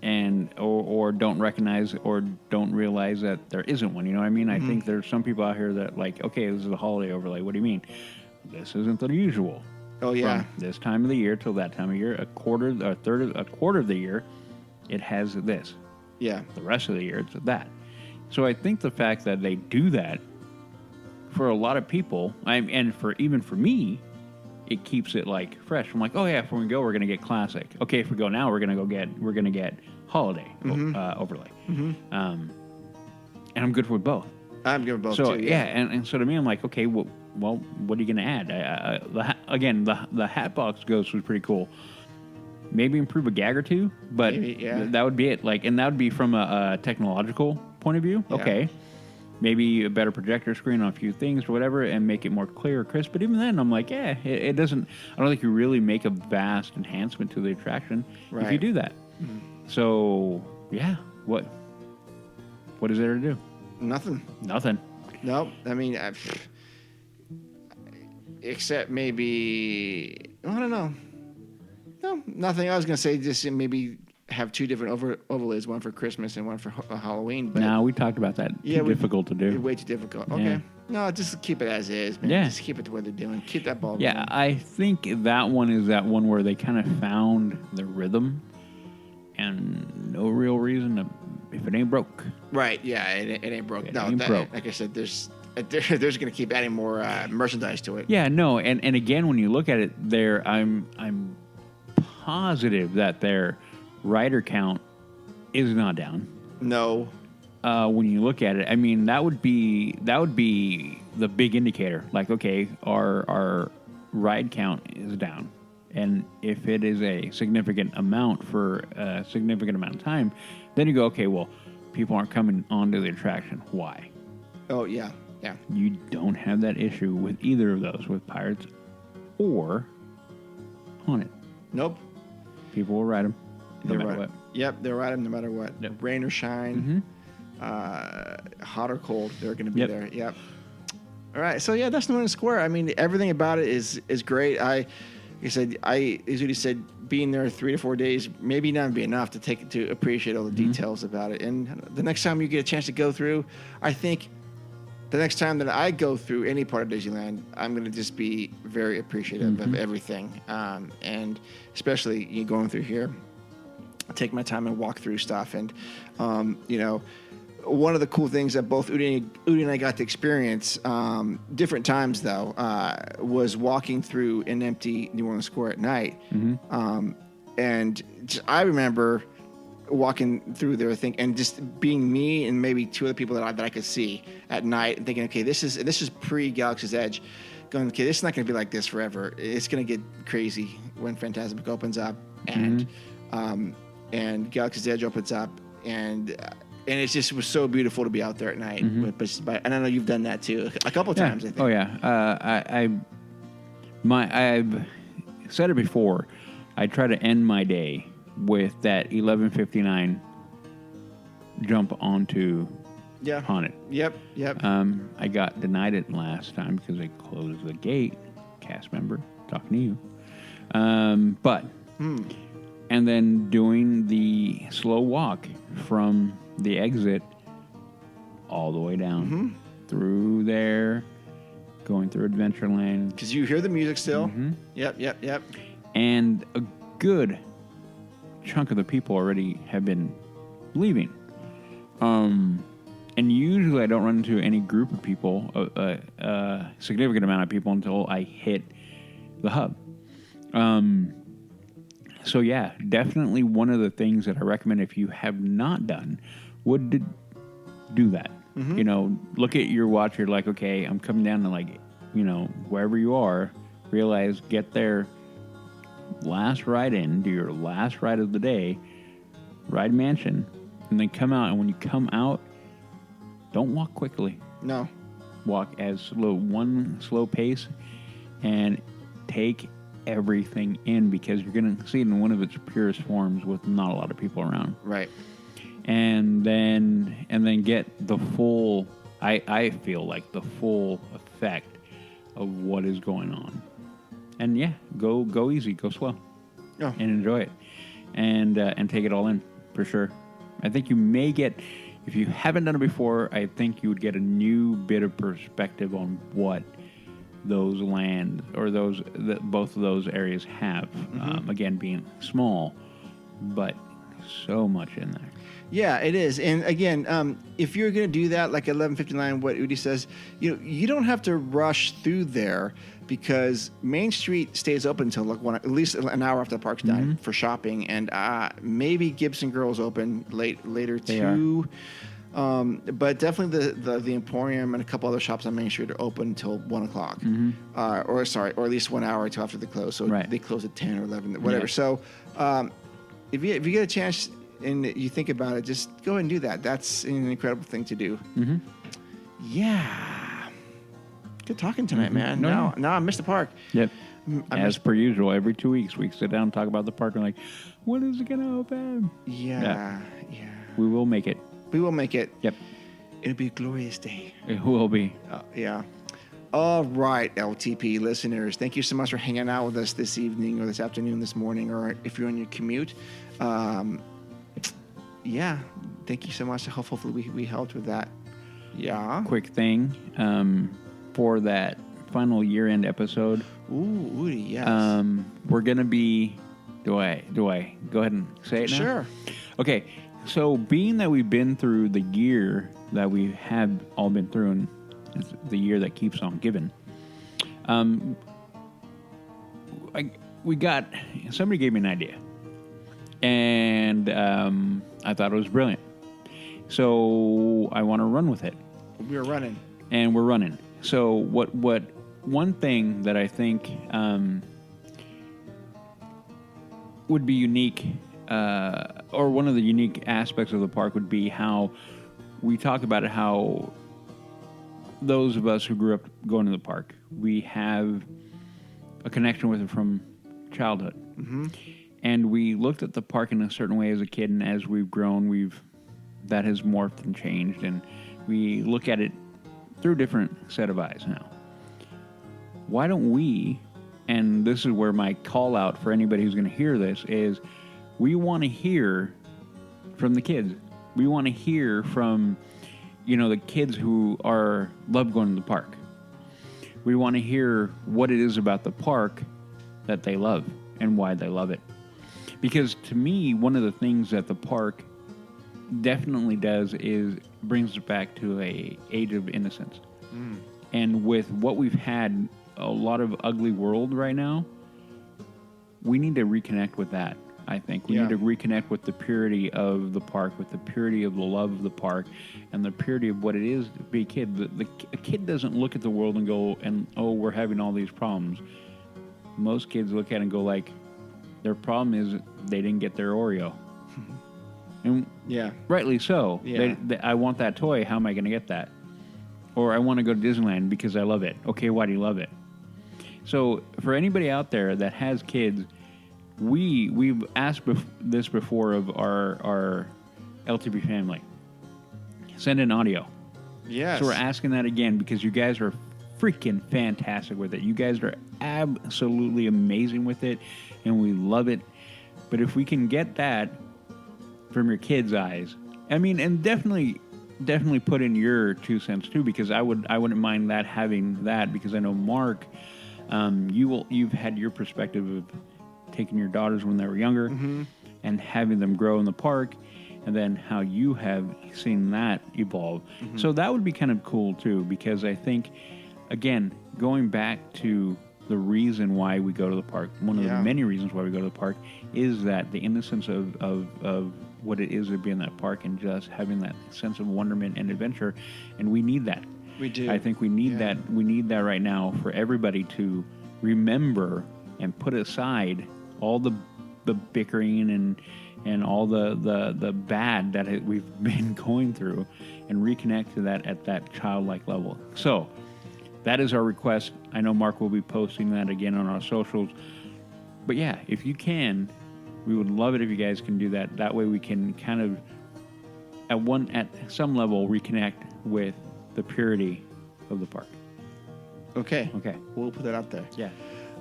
And or don't recognize or don't realize that there isn't one. You know what I mean? I think there's some people out here that like, okay, this is a holiday overlay. What do you mean? This isn't the usual. Oh yeah. From this time of the year till that time of year, a quarter of the year, it has this. Yeah. The rest of the year, it's that. So I think the fact that they do that for a lot of people, and even for me, it keeps it like fresh. I'm like, oh yeah, if we go, we're gonna get classic. Okay, if we go now, we're gonna get holiday overlay. And I'm good with both. I'm good with both So too. yeah, and so to me, I'm like, okay, well, what are you gonna add? The hat box ghost was pretty cool. Maybe improve a gag or two, but that would be it. Like, and that would be from a technological point of view. Yeah. Okay, maybe a better projector screen on a few things or whatever, and make it more clear or crisp. But even then, I'm like, yeah, it doesn't. I don't think you really make a vast enhancement to the attraction if you do that. So yeah, what is there to do? Nothing. Nope. I mean, except maybe I don't know. No, nothing. I was gonna say just maybe have two different overlays, one for Christmas and one for Halloween. But no, we talked about that. Too difficult to do. Way too difficult. Okay. Yeah. No, just keep it as is, man. Yeah. Just keep it the way they're doing. Keep that ball Yeah, going. I think that one is that one where they kind of found the rhythm and no real reason to, if it ain't broke. Right. Yeah. It ain't broke. Broke. Like I said, they're just gonna keep adding more merchandise to it. Yeah. No. And again, when you look at it, I'm positive that their rider count is not down. No. When you look at it, I mean that would be the big indicator. Like, okay, our ride count is down, and if it is a significant amount for a significant amount of time, then you go, okay, well, people aren't coming onto the attraction. Why? Oh yeah, yeah. You don't have that issue with either of those, with Pirates or Haunted. Nope. People will ride them no matter what. Yep, they'll ride them no matter what. Yep. Rain or shine, hot or cold, they're going to be there. Yep. All right, so yeah, that's Buena Square. I mean, everything about it is great. As Udi said, being there 3 to 4 days maybe not be enough to appreciate all the details about it. And the next time you get a chance to go through, I think the next time that I go through any part of Disneyland, I'm going to just be very appreciative of everything, and especially going through here. I take my time and walk through stuff, and one of the cool things that both Udi and I got to experience, different times though, was walking through an empty New Orleans Square at night, and I remember walking through there, and just being me and maybe two other people that I could see at night, and thinking, okay, this is pre Galaxy's Edge. Going, okay, this is not going to be like this forever. It's going to get crazy when Fantasmic opens up, and Galaxy's Edge opens up, and it just was so beautiful to be out there at night. And I know you've done that too a couple of times. I think. Oh yeah. I've said it before. I try to end my day with that 11:59 jump onto Haunted. Yep. I got denied it last time because they closed the gate. Cast member, talking to you. And then doing the slow walk from the exit all the way down through there, going through Adventureland. Because you hear the music still. Yep. And a good chunk of the people already have been leaving. And usually I don't run into any group of people, a significant amount of people, until I hit the hub. So yeah, definitely one of the things that I recommend if you have not done would do that. Look at your watch. You're like, okay, I'm coming down to wherever you are, realize, get there, last ride in, do your last ride of the day, ride Mansion, and then come out. And when you come out, don't walk quickly. No. Walk as slow pace, and take everything in, because you're going to see it in one of its purest forms with not a lot of people around. Right. And then get the full, I feel like the full effect of what is going on. And yeah, go easy, go slow, and enjoy it, and take it all in for sure. I think you may get, if you haven't done it before, I think you would get a new bit of perspective on what those lands or both of those areas have. Again, being small, but so much in there. Yeah, it is. And again, if you're going to do that, like 11:59, what Udi says, you don't have to rush through there because Main Street stays open until like at least an hour after the park's done for shopping, and maybe Gibson Girls open later too. But definitely the Emporium and a couple other shops on Main Street are open until 1 o'clock, or at least 1 hour until after they close. So they close at 10 or 11, whatever. Yeah. So if you get a chance and you think about it, just go ahead and do that. That's an incredible thing to do. Yeah. Good talking tonight, man. Now I missed the park. Yep. As per usual, every 2 weeks we sit down and talk about the park and like, when is it going to open? Yeah. We will make it. We will make it. Yep. It'll be a glorious day. It will be. Yeah. All right, LTP listeners. Thank you so much for hanging out with us this evening or this afternoon, this morning, or if you're on your commute. Yeah. Thank you so much. Hopefully we helped with that. Yeah. Quick thing for that final year-end episode. Ooh, Udi, yes. We're going to be... Do I go ahead and say it now? Sure. Okay. So being that we've been through the year that we have all been through, and it's the year that keeps on giving, somebody gave me an idea, and I thought it was brilliant. So I want to run with it. We're running. And we're running. So what one thing that I think would be unique, or one of the unique aspects of the park would be how we talk about it, how those of us who grew up going to the park, we have a connection with it from childhood. And we looked at the park in a certain way as a kid, and as we've grown, that has morphed and changed, and we look at it through a different set of eyes now. Why don't we, and this is where my call out for anybody who's going to hear this is, we want to hear from the kids. We want to hear from, the kids who love going to the park. We want to hear what it is about the park that they love and why they love it. Because to me, one of the things that the park definitely does is brings us back to a age of innocence. And with what we've had, a lot of ugly world right now, we need to reconnect with that. I think we need to reconnect with the purity of the park, with the purity of the love of the park, and the purity of what it is to be a kid. A kid doesn't look at the world and go, we're having all these problems. Most kids look at it and go like, their problem is they didn't get their Oreo. And rightly so. Yeah. I want that toy. How am I going to get that? Or I want to go to Disneyland because I love it. Okay, why do you love it? So for anybody out there that has kids, we've asked this before of our LTP family. Send in audio. Yes. So we're asking that again because you guys are freaking fantastic with it. You guys are absolutely amazing with it, and we love it. But if we can get that from your kids' eyes, and definitely put in your 2 cents too, because I wouldn't mind that having that, because I know Mark, you've had your perspective of taking your daughters when they were younger and having them grow in the park, and then how you have seen that evolve. So that would be kind of cool too, because I think, again, going back to the reason why we go to the park, one of the many reasons why we go to the park, is that the innocence of what it is to be in that park and just having that sense of wonderment and adventure. And we need that. We do. I think we need that. We need that right now for everybody to remember and put aside all the bickering and all the bad that we've been going through, and reconnect to that at that childlike level. So that is our request. I know Mark will be posting that again on our socials. But yeah, if you can, we would love it if you guys can do that. That way we can kind of, at some level, reconnect with the purity of the park. Okay. Okay. We'll put that out there. Yeah.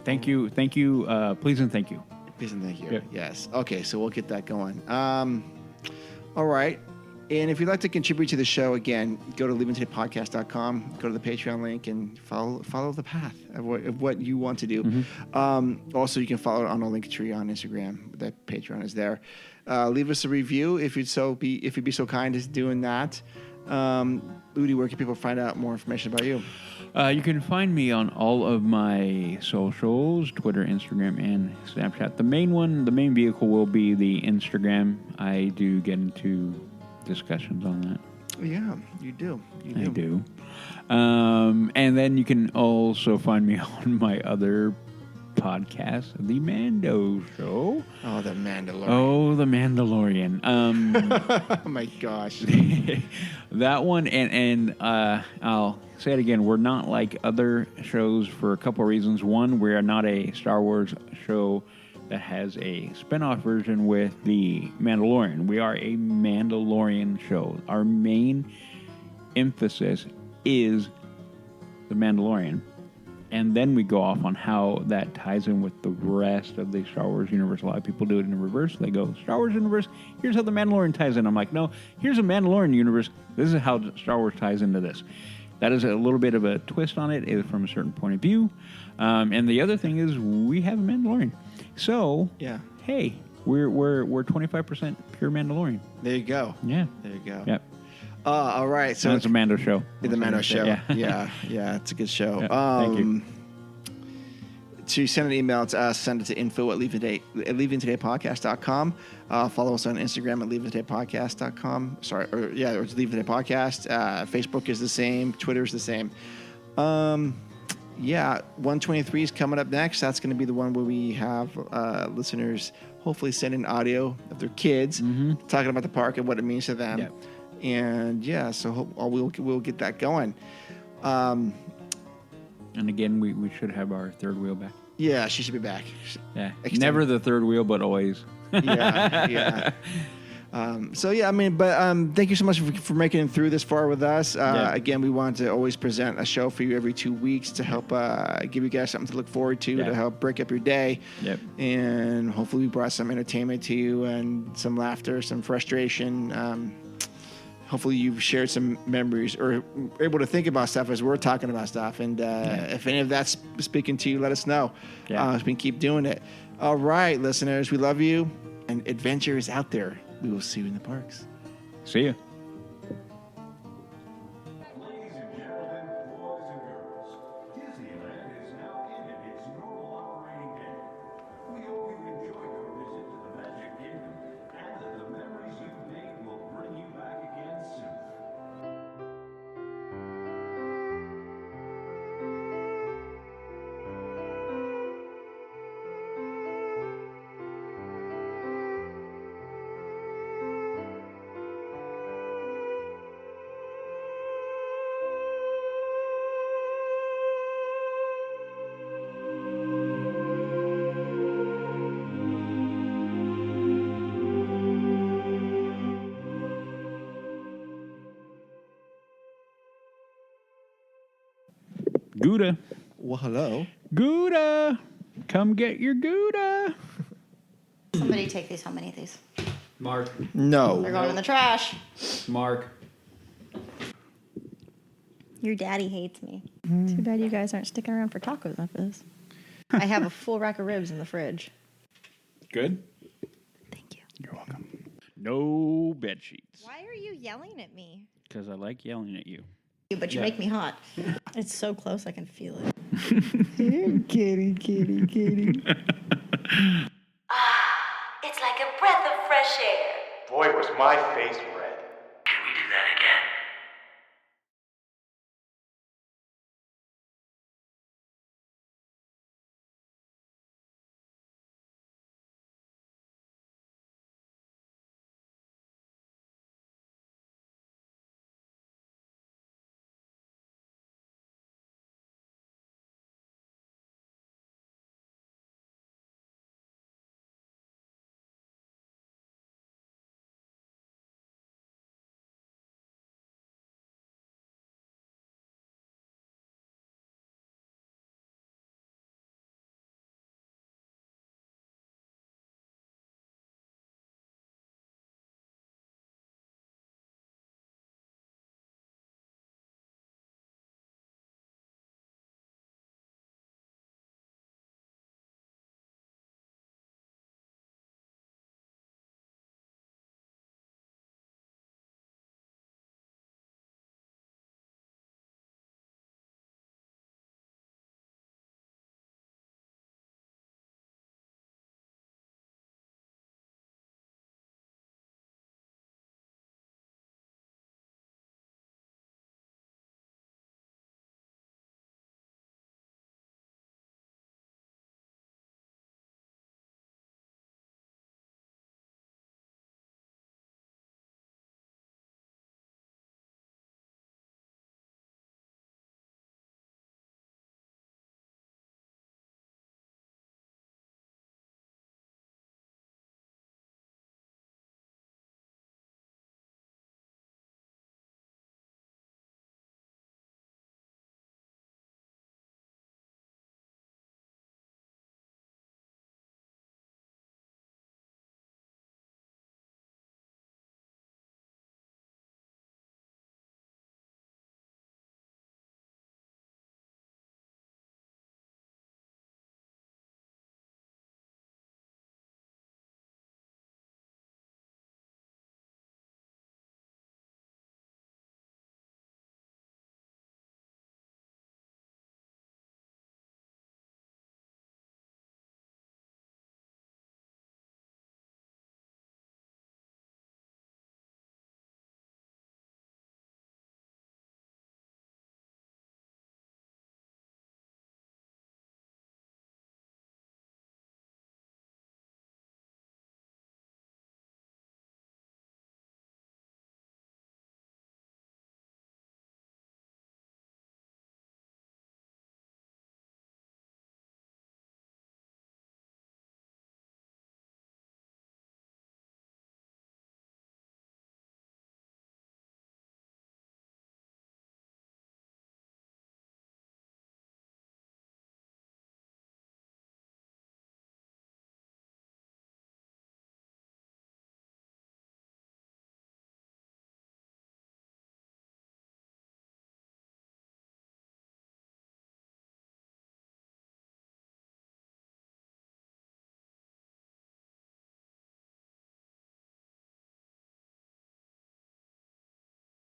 Thank you. Please and thank you. Please and thank you. Yep. Yes. Okay, so we'll get that going. All right. And if you'd like to contribute to the show, again, go to leavingtodaypodcast.com, go to the Patreon link, and follow the path of what you want to do. Also, you can follow it on our link tree on Instagram. That Patreon is there. Leave us a review if you'd be so kind as doing that. Udi, where can people find out more information about you? You can find me on all of my socials, Twitter, Instagram, and Snapchat. The main vehicle will be the Instagram. I do get into discussions on that. Yeah, you do. I do. And then you can also find me on my other podcast, The Mando Show. Oh, the Mandalorian. Oh, The Mandalorian. Oh, my gosh. That one, and I'll say it again, we're not like other shows for a couple of reasons. One, we're not a Star Wars show that has a spin-off version with The Mandalorian. We are a Mandalorian show. Our main emphasis is The Mandalorian. And then we go off on how that ties in with the rest of the Star Wars universe. A lot of people do it in reverse. They go, Star Wars universe, here's how The Mandalorian ties in. I'm like, no, here's a Mandalorian universe. This is how Star Wars ties into this. That is a little bit of a twist on it from a certain point of view. And the other thing is we have a Mandalorian. So, yeah. Hey, we're 25% pure Mandalorian. There you go. Yeah. There you go. Yep. All right. So it's a Mando show. The Mando show. Yeah. Yeah. It's a good show. Yeah, thank you. To send an email to us, send it to info@leavingtodaypodcast.com. Follow us on Instagram at leavingtodaypodcast.com. Or it's Leave Today Podcast. Facebook is the same. Twitter is the same. 123 is coming up next. That's going to be the one where we have listeners hopefully send in audio of their kids talking about the park and what it means to them. Yep. And so we'll get that going. And again, we should have our third wheel back. Yeah, she should be back. Yeah, Extended. Never the third wheel, but always. Yeah. Thank you so much for making it through this far with us. Again, we want to always present a show for you every 2 weeks to help give you guys something to look forward to, to help break up your day. Yep. And hopefully we brought some entertainment to you and some laughter, some frustration. Hopefully you've shared some memories or able to think about stuff as we're talking about stuff. And if any of that's speaking to you, let us know. Yeah. We can keep doing it. All right, listeners, we love you. And adventure is out there. We will see you in the parks. See you. Ladies and gentlemen, boys and girls, Disneyland is now in its normal operating day. We hope you enjoy your visit to the Magic Kingdom and that the memories you've made will bring you back again soon. Gouda. Well, hello. Gouda. Come get your Gouda. Somebody take these. How many of these? Mark. No. They're going in the trash. Mark. Your daddy hates me. Too bad you guys aren't sticking around for tacos after this. I have a full rack of ribs in the fridge. Good. Thank you. You're welcome. No bed sheets. Why are you yelling at me? Because I like yelling at you. But you make me hot. It's so close I can feel it. Kitty. It's like a breath of fresh air. Boy, was my face red. Can we do that again?